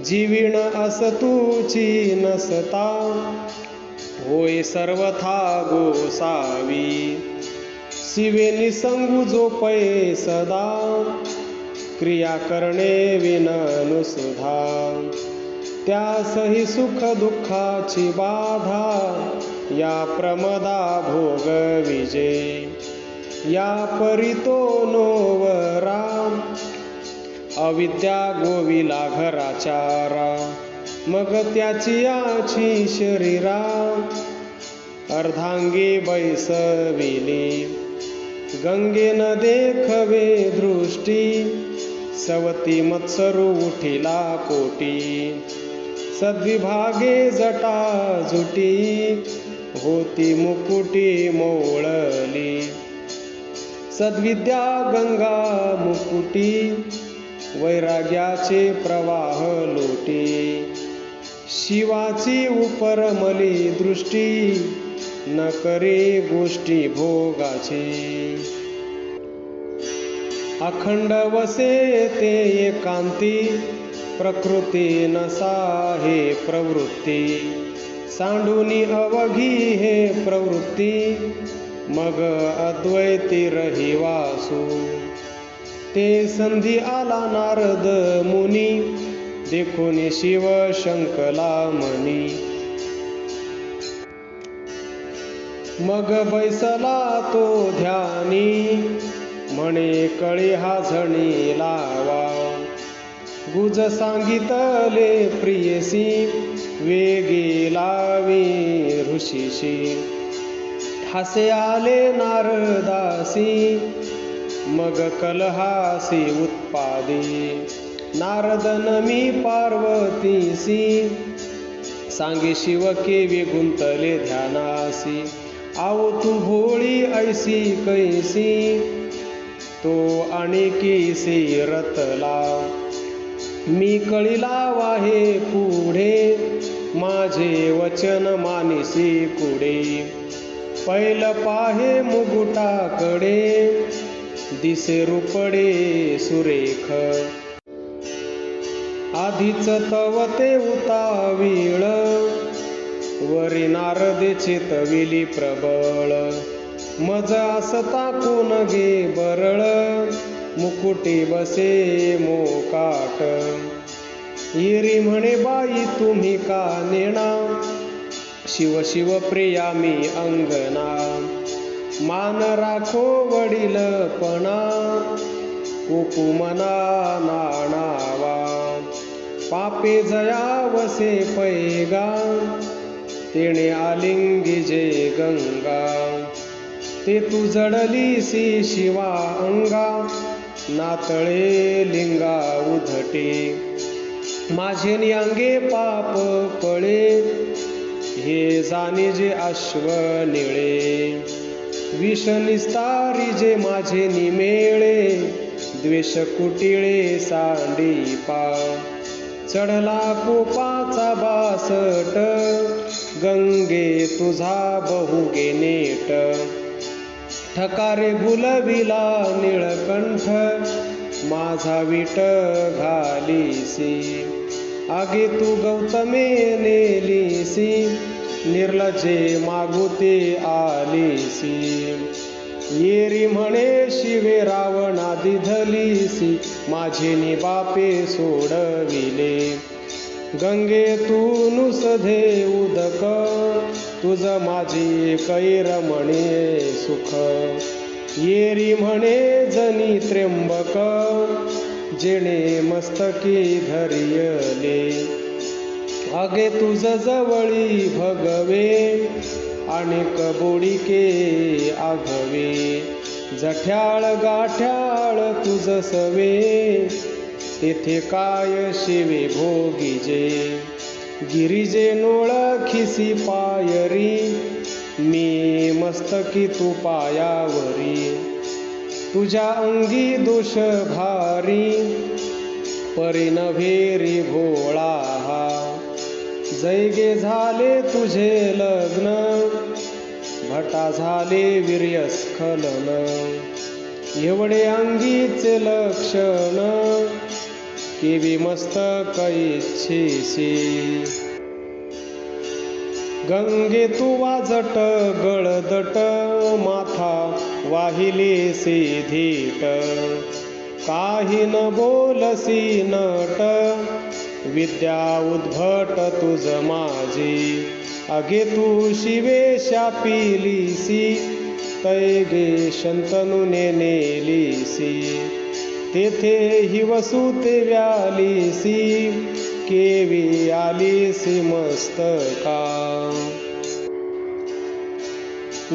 जीविण अस तुची नसता होय सर्वथा गोसावी शिवे निसंगू जो पै सदा क्रिया करणे विननुसुधा त्यासही सुख दुःखाची बाधा या प्रमदा भोग विजय या परितो नोवरा अविद्या गोविला घराचारा मग त्याची याची शरीरा अर्धांगी बैसविली गंगेन देखवे दृष्टी सवती मत्सरू उठिला कोटी सद्विभागे जटा जुटी होती मुकुटी मोळली सद्विद्या गंगा मुकुटी वैराग्याचे प्रवाह लोटी शिवाची उपरमली दृष्टी न करे गोष्टी भोगाची अखंड वसे ते एकांती प्रकृती नसा हे प्रवृत्ती सांडूनी अवघी हे प्रवृत्ती मग अद्वैती रहिवासू ते संधी आला नारद मुनी देखून शिव शंकला मनी मग बैसला तो ध्यानी म्हणे कळी हा झणी लावा गुज सांगितले प्रियसी वेगी लावी ऋषीशी हसे आले नारदासी मग कलहासी उत्पादी नारद नमी पार्वतीसी सांगे शिव केवी गुंतले ध्यानासी आव तू भोळी ऐसी कैसी तो आणिकीसी रतला मी कळीला वाहे पुढे माझे वचन मानिसी कुडे पैल पाहे मुकुटाकडे दिसे रूपडे सुरेख आधीच तवते उतावीळ वरी नारदे चितविली प्रबळ मज असता कोण गे बरळ मुकुटी बसे मोकाट येरी म्हणे बाई तुम्ही का नेणा शिव शिव प्रिया मी अंगना मान राखो वडीलपणा कुकुमना नाणावा पापे जयावसे पैगा तेणे आलिंगी जे गंगा ते तू जडलीसी शिवा अंगा नातळे लिंगा उधटे माझे अंगे पाप पळे हे जाणे जे अश्व निळे विष निस्तारी जे माझे निमेळे द्वेष कुटिळे सांडीपा चढला कोपाचा बासट गंगे तुझा बहुगे नेट ठकारे बुलविला निळकंठ माझा विट घालीसी आगे तू गौतमे नेलीसी निर्लजे मागुते आलीसी येरी म्हणे शिवे रावणादी धलीसी माझे निबापे सोडविले गंगे तू नुसधे उदक तुझ माझी कैरमणे सुख येरी म्हणे जनी त्र्यंबक जेणे मस्तकी धरियले आगे तुझ जवळी भगवे अनेक बोडिके आघवे जठ्याळ गाठ्याळ तुझ सवे तेथे काय शिवे भोगीजे गिरिजे नोळखिसी पायरी मी मस्तकी तू पायावरी तुझ्या अंगी दोष भारी परिणभेरी भोळा हा जैगे झाले तुझे लग्न घटा झाले वीर्यस्खलन एवढे अंगीचे लक्षण केवी मस्तक इच्छिसी गंगे तू वाजट गळदट माथा वाहिलीसी धीट काही न बोलसी नट विद्या उद्भट तुझ माझी अगे तू शिवेशा पिलीसी तैगे शंतनुने नेलीसी तेथे ही वसुते व्यालीसी केवी आलीसी मस्तका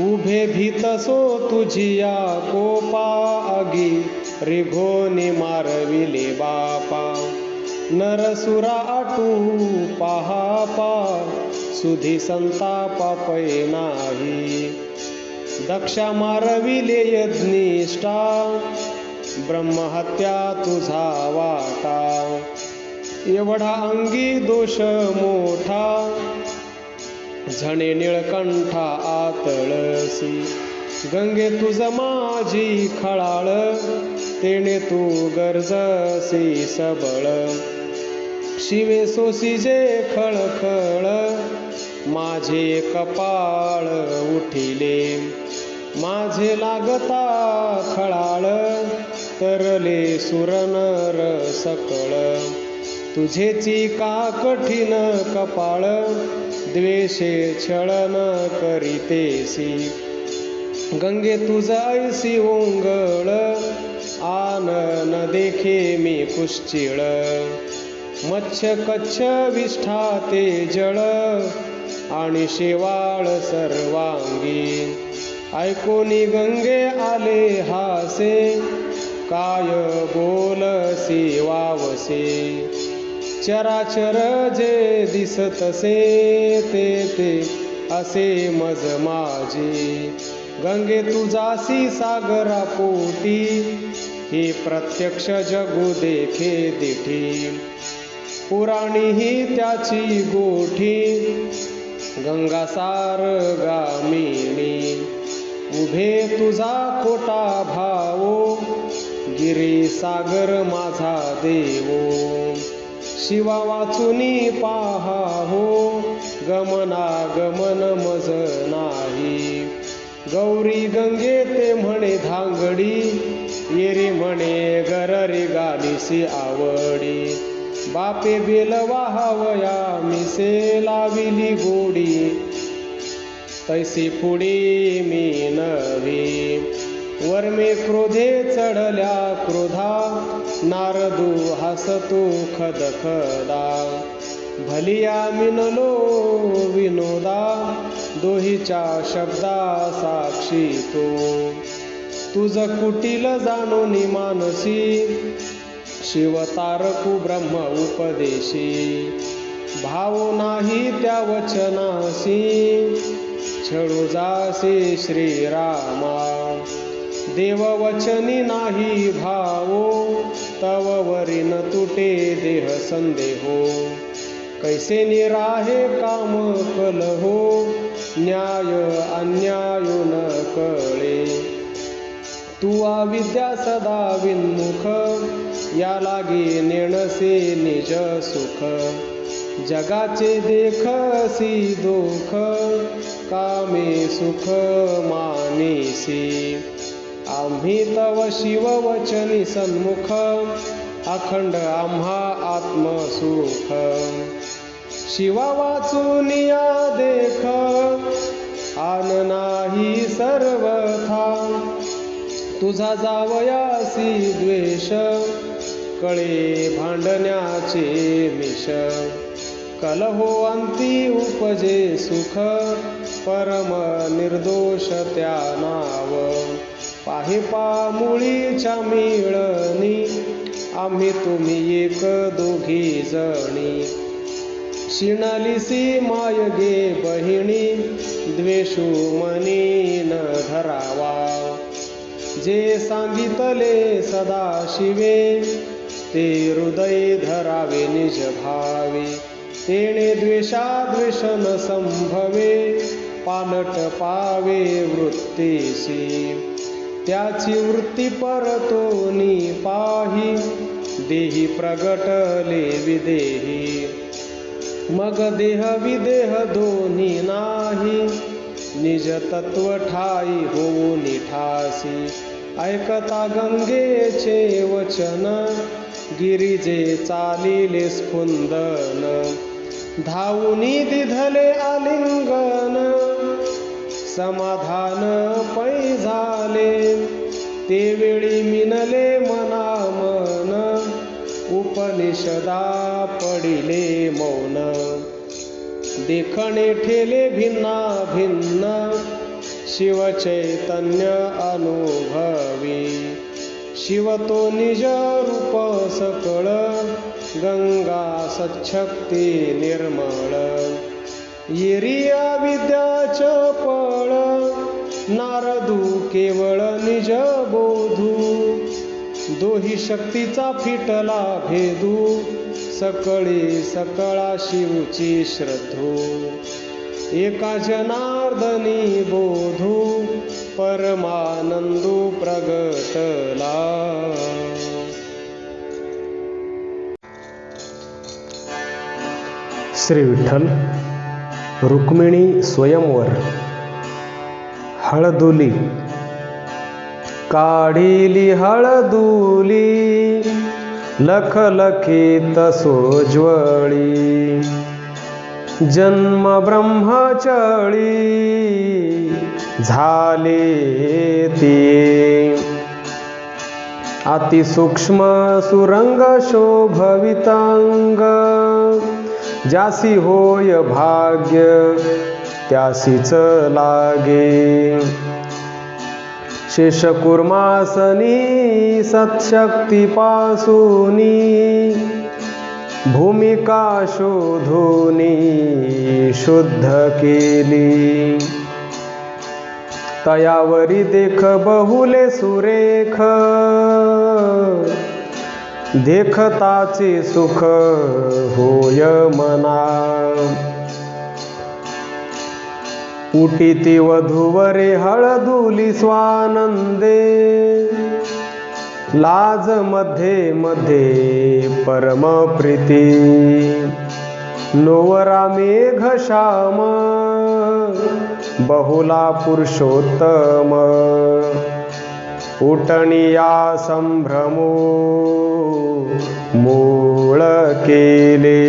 उभे भीतसो तुझिया कोपा अगी रिघोनी मारविले बापा नरसुरा आटू पहापा सुधी संतापा पै नाही दक्षा मारविले यज्ञिष्ठा ब्रह्महत्या तुझा वाटा एवढा अंगी दोष मोठा झणे निळकंठा आतळसी गंगे तुझ माझी खळाळ तेणे तू गरजसी सबळ शिवे सोसीजे खळखळ माझे कपाळ उठिले माझे लागता खळाळ तरले सुरनर सकळ तुझेची का कठीण कपाळ द्वेषे छळन करीतेसी गंगे तुझ ऐसी ओंगळ आन न देखे मी कुश्चिळ मच्छ कच्छ विष्ठा ते जळ आणि शेवाळ सर्वांगी ऐकोनी गंगे आले हासे काय बोलसी वावसे चराचर जे दिसतसे ते असे मज माझी गंगे तुझासी सागरा पोटी ही प्रत्यक्ष जगू देखे दिठी पुराणी ही त्याची गोठी गंगासार गामिनी उभे तुझा खोटा भावो गिरी सागर माझा देवो शिवा वाचुनी पाहा हो गमनागमन मज नाही गौरी गंगे ते म्हणे धांगडी येरी म्हणे गररी गालीसी आवडी बापे बेल वाहावया मिसे लाविली गोडी तैसी पुढी मी नवी वर्मे क्रोधे चढल्या क्रोधा नारदू हसतू खदखदा भलिया मिनलो विनोदा दोहीच्या शब्दा साक्षी तो तुझ कुटील जाणोनी मानसी शिवतारकू ब्रह्म उपदेशी भाव नाही त्या वचनासी छळू जासी श्रीरामा देव वचनी नाही भावो तव वरी न तुटे देह संदेहो कैसे निराहे काम कलहो न्याय अन्याय न कळे तू अविद्या सदा विन्मुख या लागी नेणसे निज सुख जगाचे देखसी दोख कामे सुख मानिसी आम्ही तव शिव वचनी सन्मुख अखंड आम्हा आत्मसुख शिवा वाचुनिया देख आन नाही सर्वथा तुझा जावयासी द्वेष कळे भांडण्याचे मिष कलहो अंती उपजे सुख परम निर्दोष त्या नाव पाहे पामुळीच्या मिळणी आम्ही तुम्ही एक दोघी जणी शिणालिसी मायगे बहिणी द्वेषू मनी न धरावा जे सांगितले सदा शिवे ते हृदय धरावे निज भावे तेणे द्वेषाद्वेष न संभवे पानट पावे वृत्तीसी, त्याची वृत्ती परतोनी पाही, देही प्रगटले विदेही, मग देह विदेह दोन्ही नाही, निज तत्व ठाई होऊन ठासी, ऐकता गंगेचे वचन, गिरिजे चालिले स्फुंदन, धावुनी दिधले आलिंगन, समाधान पै झाले, ते वेळी मिनले मनामन, उपनिषदा पडिले मौन, देखणे ठेले भिन्ना भिन्न, शिवचैतन्य अनुभवी, शिव तो निज रूप सकळ, गंगा सच्छक्ती निर्मळ, येरिया विद्याच पळ, नारदू केवळ निज बोधू, दोही शक्तीचा फिटला भेदू, सकळी सकळा शिवची श्रद्धू, एका जनार्दनी बोधू, परमानंदू प्रगटला. श्री विठ्ठल रुक्मिणी स्वयंवर. हळदुली काढिली हळदुली, लखलखित सोज्वळी, जन्म ब्रह्मचळी झाले ती, अतिसूक्ष्म सुरंग शोभवितांग, ज्यासी होय भाग्य त्यासीच लागे, शेषकुर्मासनी सत्शक्ती पासूनी, भूमिका शोधूनी शुद्ध केली, तयावरी देख बहुले सुरेख, देखताचे सुख होय मना, उटीती वधूवरे हळदुली स्वानंदे, लाज मध्ये मध्ये परम प्रीती, नोवरा मेघ श्याम बहुला पुरुषोत्तम, उटणिया संभ्रमो मूळ केले,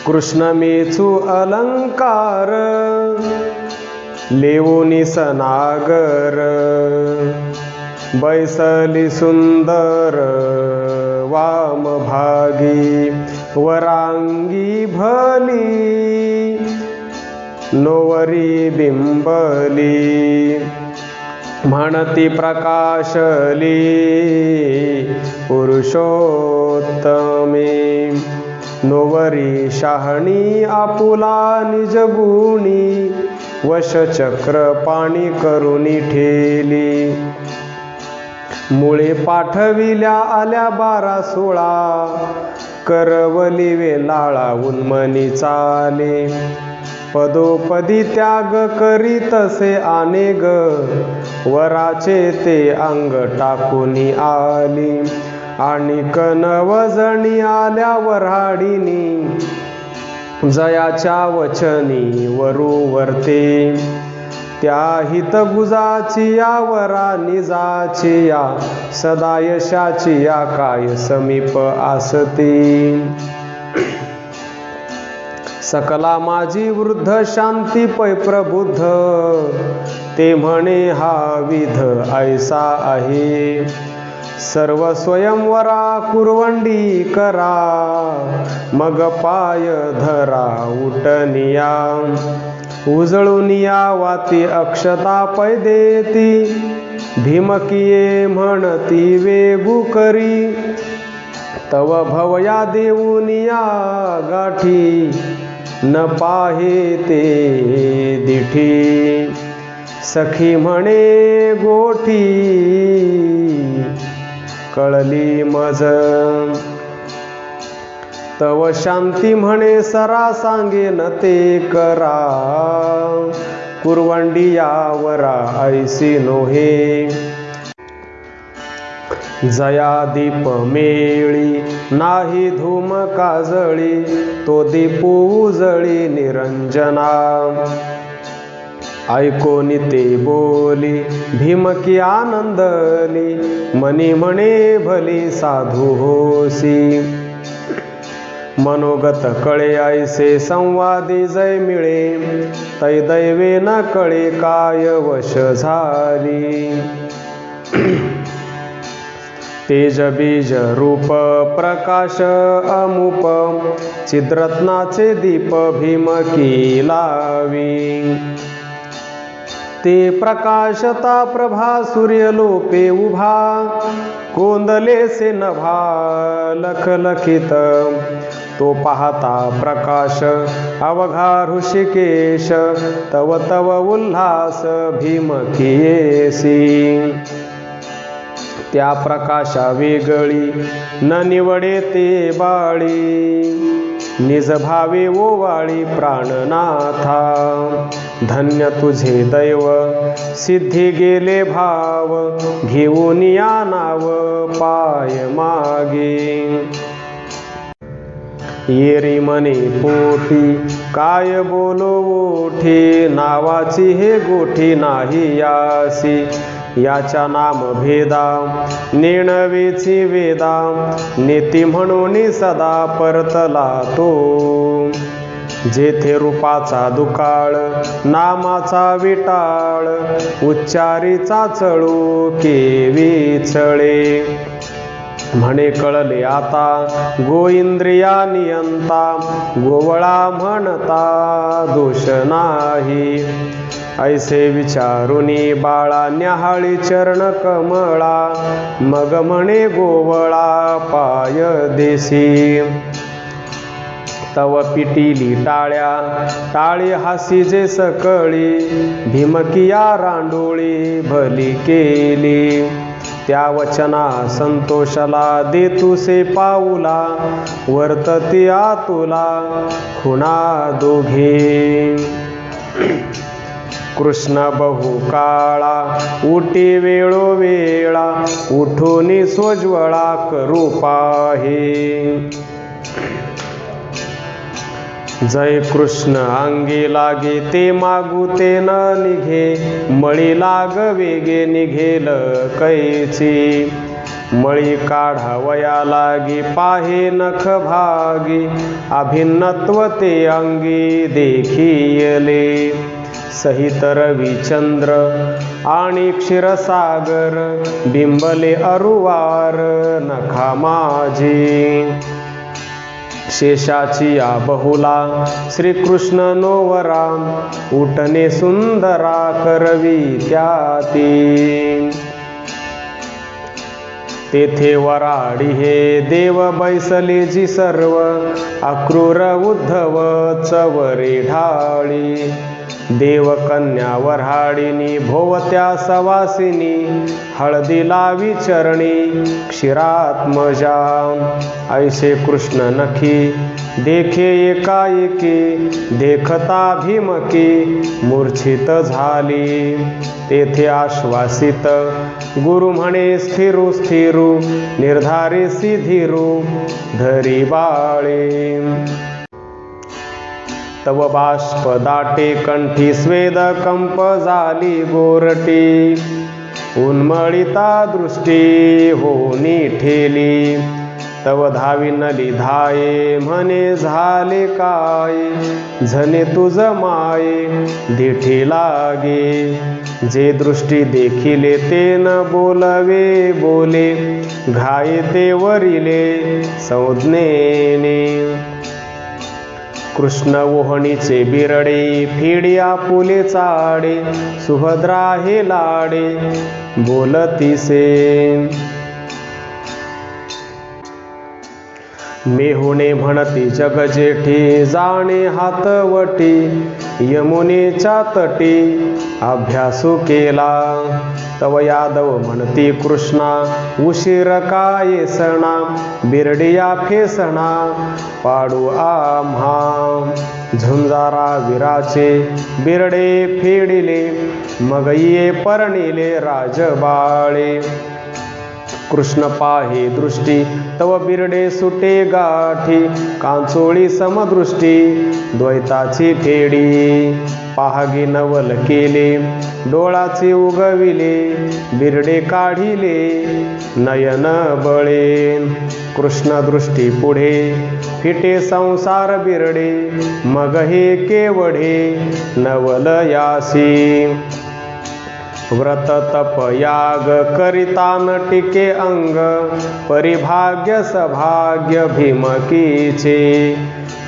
कृष्ण मेचू अलंकार लेवोनी सनागर, बैसली सुंदर वाम भागी, वरांगी भली नोवरी बिंबली, म्हणती प्रकाशली पुरुषोत्तमे, नोवरी शहाणी आपुला निजगुणी, वशचक्र पाणी करुनी ठेली, मुळे पाठविल्या आल्या 12-16, करवली वेलाळा उन्मनी चाले, पदोपदी त्याग करीतसे आनेग, वराचे ते अंग टाकुनी आली, आणि कनवजणी आल्या वऱ्हाडिनी, जयाच्या वचनी वरूवरते, त्या हित गुजाची या वरा निजाची या, सदा यशाची या काय समीप आसती, सकला माझी वृद्ध शांती पै प्रबुद्ध, ते म्हणे हा विध ऐसा आहे, सर्व स्वयंवरा कुरवंडी करा, मग पाय धरा उटनिया, उजळुनिया वाती अक्षता पै देती, भीमकिये म्हणती वेगू करी, तव भवया देऊनिया गाठी, न पाहे ते दिठी, सखी म्हणे गोठी कळली मज, तव शांती म्हणे सरा सांगेन ते करा, कुरवंडी यावरा ऐसी नोहे. जया दीप मेळी नाही धूम काजळी, तो दीप उजळी निरंजना. ऐकोनी ते बोली भीमकी आनंदली, मनी म्हणे भली साधू होसी. मनोगत कळे ऐसे संवादी जय मिळे, तै दैवे न कळे काय वश झाली. तेज बीज रूप प्रकाश अमुप, चिद्रत्नाचे दीप भीमकी लावी. ते प्रकाशता प्रभा सूर्य लोपे उभा, कोंदले से नभा लखलखित. तो पाहता प्रकाश अवघा ऋषिकेश, तव तव उल्हास भीमकी येसी. त्या प्रकाशा वेगळी न निवडे ते बाळी, निज भावे ओवाळी प्राणनाथा. धन्य तुझे दैव सिद्धी गेले भाव, घेऊन या नाव पाय मागे. येरी मने पोटी काय बोलो ओठी, नावाची हे गोठी नाही यासी. याच्या नाम भेदा नेणवेची वेदा, नेती म्हणून सदा परतला तो. जेथे रूपाचा दुकाळ नामाचा विटाळ, उच्चारीचा चळू केवी चळे. म्हणे कळले आता गोइंद्रिया नियंता, गोवळा म्हणता दोष नाही. ऐसे विचारुनी बाळा न्याहाळी चरण कमळा, मग म्हणे गोवळा पाय देसी. तव पिटीली टाळ्या टाळी हासी जे सकळी, भीमकिया रांडोळी भली केली. त्या वचना संतोषला देतुसे पाऊला, वर्तती आतुला खुणा दोघे. कृष्ण बहुकाळा उठी वेळोवेळा, उठूनी सोज्वळा करू पाहे. जय कृष्ण अंगी लागे ते मागू ते न निघे, मळी लाग वेगे निघेल कैची. मळी काढावया लागी पाहे नख भागी, अभिन्नत्व ते अंगी देखियले. सहित रविचंद्र आणि क्षीरसागर, बिंबले अरुवार नखा माझी. शेषाची या बहुला श्रीकृष्ण नोवरा, उठणे सुंदरा करवी त्याती. तेथे वराडी हे देव बैसले जी सर्व, अक्रूर उद्धव चवरे ढाळी. देव कन्या वऱ्हाडिनी भोवत्या सवासिनी, हळदी लावी चरणी क्षीरात्मजा. ऐसे कृष्ण नखी देखे एकाएकी, देखता भीमकी मूर्छित झाली. तेथे आश्वासित गुरु म्हणे स्थिरू स्थिरू, निर्धारे सिधिरू धरी बाळे. तव बाष्प दाटे कंठी स्वेद कंप झाली गोरटी, उन्मळिता दृष्टी होनी ठेली. तव धाविनली धाये म्हणे झाले काय, झने तुझ माये दिठी लागे. जे दृष्टी देखिले ते न बोलवे बोले, घाये ते वरिले संज्ञेने. कृष्ण ओहणीचे बिरडे फिडी आपुले चाडे, सुभद्रा हे लाडे बोलतीसे. मेहुणे म्हणती जग जेठी, जाणे हातवटी यमुनेच्या तटी अभ्यासू केला. तव यादव म्हणती कृष्णा उशीर का येसणा, बिरडिया फेसणा पाडू आम्हा. झुंजारा वीराचे बिरडे फेडिले, मग ये परणिले राजबाळे. कृष्ण पाहे दृष्टी तव बिरडे सुटे गाठी, कांचोळी समदृष्टी द्वैताची फेडी. पाहागी नवल केले डोळाचे उगविले, बिरडे काढिले नयन बळे. कृष्ण दृष्टी पुढे फिटे संसार बिरडे, मग हे केवढे नवल यासी. व्रत तप याग करिता न टिके अंग, परिभाग्य सभाग्य भीमकीचे.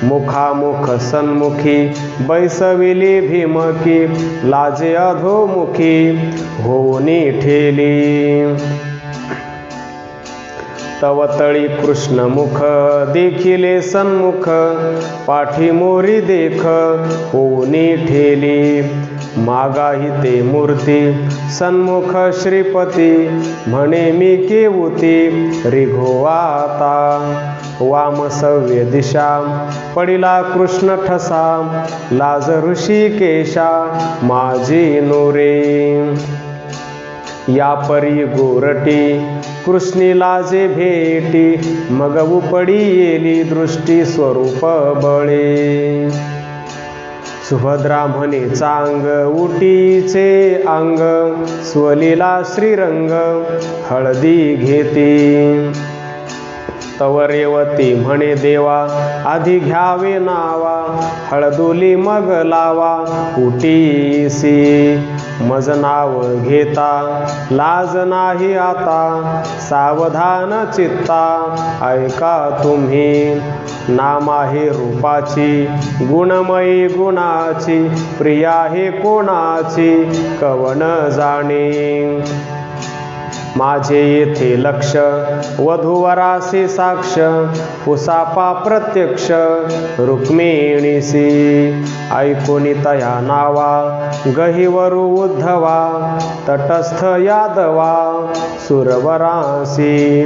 मुखामुख सन्मुखी बैसविली भीमकी, लाजे अधोमुखी होऊनी ठेली. तव तळी कृष्ण मुख देखिले सन्मुख, पाठी मोरी देख होऊनी ठेली. मागाही ते मूर्ती सन्मुख श्रीपती, म्हणे मी केवुती रिघो आता. वाम सव्य दिशा पडिला कृष्ण ठसा, लाज ऋषिकेशा माझी नोरे. या परी गोरटी कृष्णी लाजे भेटी, मग उपडी येली दृष्टी स्वरूप बळे. सुभद्रा म्हणे चांग उटीचे अंग, स्वलीला श्रीरंग हळदी घेती. तव रेवती म्हणे देवा आधी घ्यावे नावा, हळदुली मग लावा उटीसी. मज नाव घेता लाज नाही आता, सावधान चित्ता ऐका तुम्ही. नाम आहे रूपाची गुणमयी गुणाची, प्रिया हे कोणाची कवन जाणे. माझे येथे लक्ष वधूवरासी साक्ष, पुसापा प्रत्यक्ष रुक्मिणीसी. ऐकोनी तया नावा गहिवरू उद्धवा, तटस्थ यादवा सुरवरासी.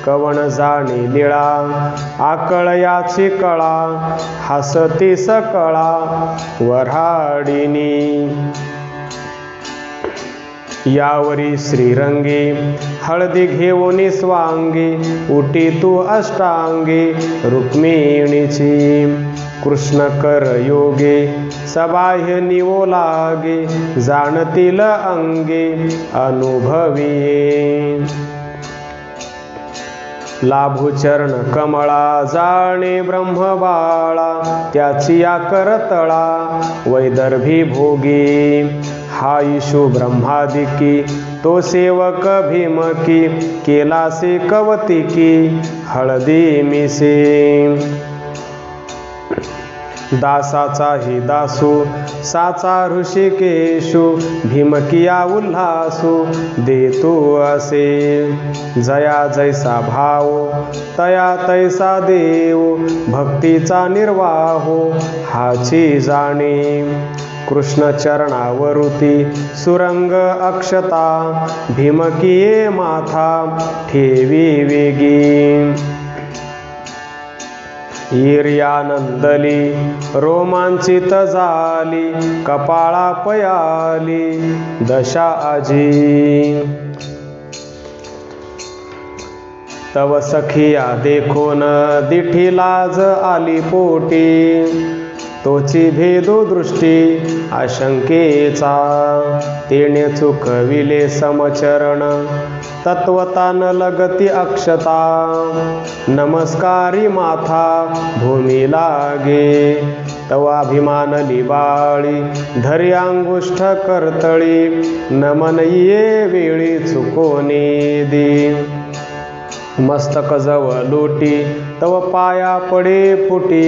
कवन जाणी लीळा आकळयाची कळा, हसती सकळा वऱ्हाडिनी. यावरी श्रीरंगी हळदी घेऊनी स्वांगी, उटी तू अष्टांगी रुक्मिणीची. कृष्ण कर योगे सबाह्य निवो लागे, जाणतील अंगे अनुभवी. लाभू चरण कमळा जाणे ब्रह्मबाळा, त्याची या करतळा वैदर्भी भोगी. हा ईशू ब्रह्मादिकी तो सेवक भीमकी, केलासे कवतिकी हळदी मिसे. दासाचाही दासू साचा ऋषिकेशू, भीमकिया उल्हासू देतो असे. जया जैसा भाव तया तैसा देव, भक्तीचा निर्वाहो हाची जाणे. कृष्ण चरणावरुती सुरंग अक्षता, भीमकिये माथा ठेवी वेगी. ईर्यानंदली रोमांचित झाली, कपाळा पयाली दशा आजी. तव सखिया देखोन दिठी लाज आली पोटी, तोची भेदो दृष्टी आशंकेचा. तेने चुकविले समचरण, तत्वता न लगती अक्षता. नमस्कारी माथा भूमी लागे, तवाभिमान लिबाळी धरी अंगुष्ठ करतळी. नमन ये वेळी चुकोने दे, मस्तक जवळ लोटी तव पाया पडे फुटी.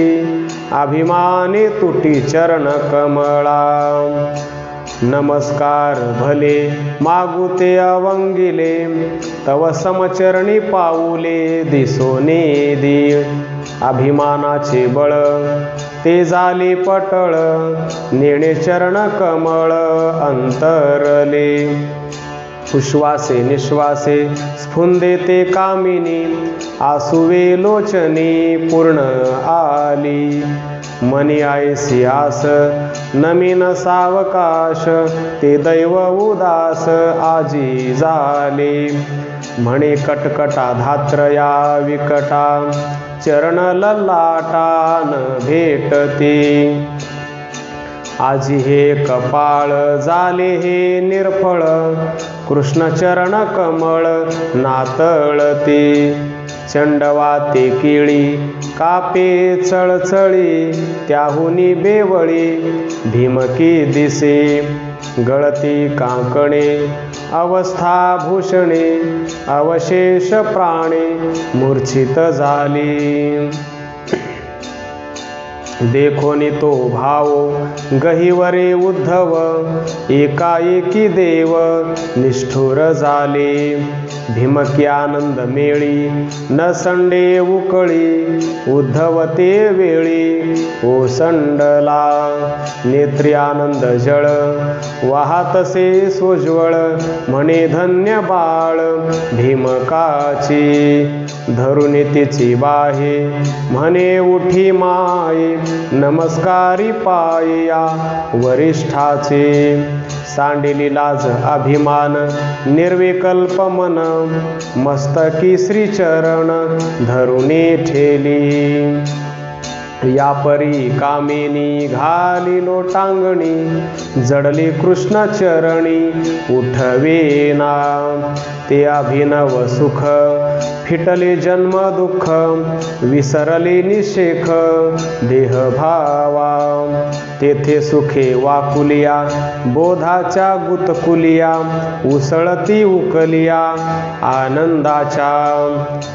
अभिमाने तुटी चरण कमळा. नमस्कार भले मागू ते अवंगिले, तव समचरणी पाऊले दिसोने दे. अभिमानाचे बळ ते झाले पटळ, नेणे चरण कमळ अंतरले. उश्वासे निश्वासे स्फुंदे ते कामिनी, आसुवे लोचनी पूर्ण आली. मनी आयसी आस नमीन सावकाश, ते दैव उदास आजी झाले. म्हणे कटकटा धात्रया विकटा, चरण ललाटान भेटते. आजी हे कपाळ झाले हे निर्फळ, कृष्ण चरण कमळ नातळते. चंडवाते केळी कापे चळचळी, त्याहुनी बेवळी भीमकी दिसे. गळती कांकणे अवस्था भूषणे, अवशेष प्राणे मूर्छित झाली. देखोनी तो भाव गहिवरे उद्धव, एकाएकी देव निष्ठुर झाले. भीमकी आनंद मेळी न संडे उकळी, उद्धव ते वेळी ओसंडला. नेत्री आनंद जळ वाहतसे सोज्वळ, म्हणे धन्य बाळ भीमकाची. धरुणी तिची बाहे म्हणे उठी माये, नमस्कारी पाया वरिष्ठाचे. सांडिली लाज अभिमान निर्विकल्प मन, मस्तकी श्रीचरण धरुणी ठेली. या परी कामिनी घाली लोटांगणी, जडली कृष्ण चरणी उठवेना. ते अभिनव सुख फिटले जन्म दुःख, विसरले निशेख देह भावा. तेथे सुखे वाकुलिया बोधाच्या गुतकुलिया, उसळती उकलिया आनंदाच्या.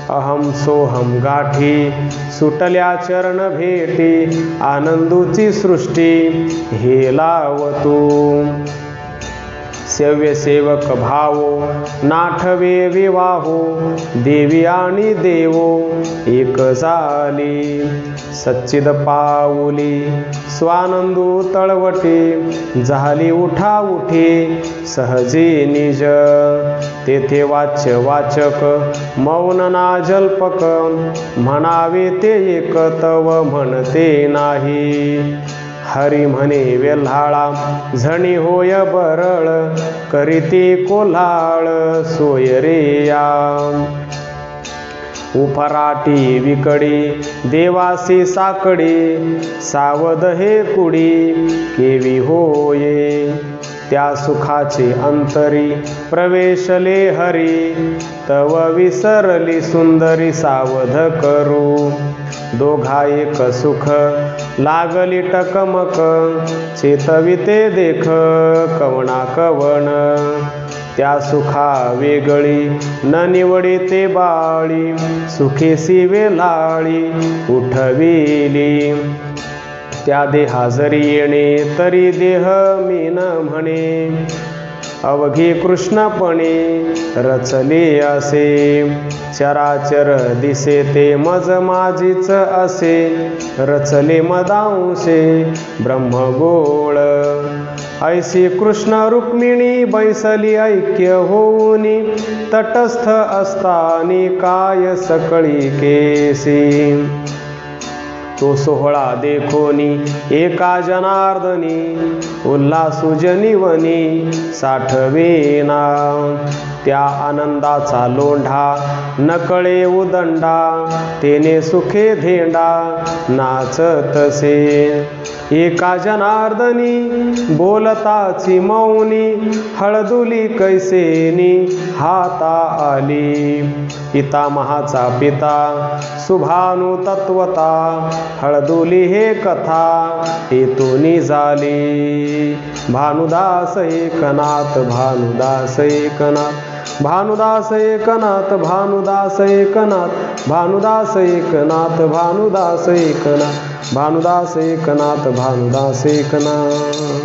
अहम सोहम गाठी सुटल्या चरण भेटी, आनंदूची सृष्टी हे लावतू. सेव्य सेवक भावो नाठवे विवाहो, देवी आणि देवो एक झाली. सच्चिद पाऊली स्वानंदू तळवटी, झाली उठा उठी सहजी निज. तेथे वाच्य वाचक मौन ना जल्पक, म्हणावे ते एक तव म्हणते नाही. हरी म्हणे वेल्हाळा झणी होय बरळ, करीते कोल्हाळ सोय रे या. उपराटी विकडी देवासी साकडी, सावध हे कुडी केवी होये. त्या सुखाचे अंतरी प्रवेशले हरी, तव विसरली सुंदरी सावध करू. दोघा एक सुख लागली टकमक, चेतविते देख कवना कवन. त्या सुखा वेगळी न निवडी ते बाळी, सुखेसी वेलाळी उठविली. त्या देहा जरी येणे तरी देह मी न म्हणे, अवघे कृष्णपणे रचले असे. चराचर दिसे ते मज माझीच असे, रचले मदांशे ब्रह्मगोळ. ऐसी कृष्ण रुक्मिणी बैसली ऐक्य होऊनी, तटस्थ असतानी काय सकळी केसी. तो सोहळा देखोनी एका जनार्दनी, उल्हासू जनिवनी साठवेना. त्या आनंदाचा लोंढा नकळे उदंडा, तेने सुखे धेंडा नाचतसे. एका जनार्दनी बोलताची मौनी, हळदुली कैसेनी हाता आली. पितामहाचा पिता सुभानु तत्वता, हळदुली हे कथा हेतुनी झाली. भानुदास एकनाथ भानुदास एकनाथ, भानुदास एकनाथ भानुदास एकनाथ, भानुदास एकनाथ भानुदास एकनाथ, भानुदास एकनाथ भानुदास एकनाथ.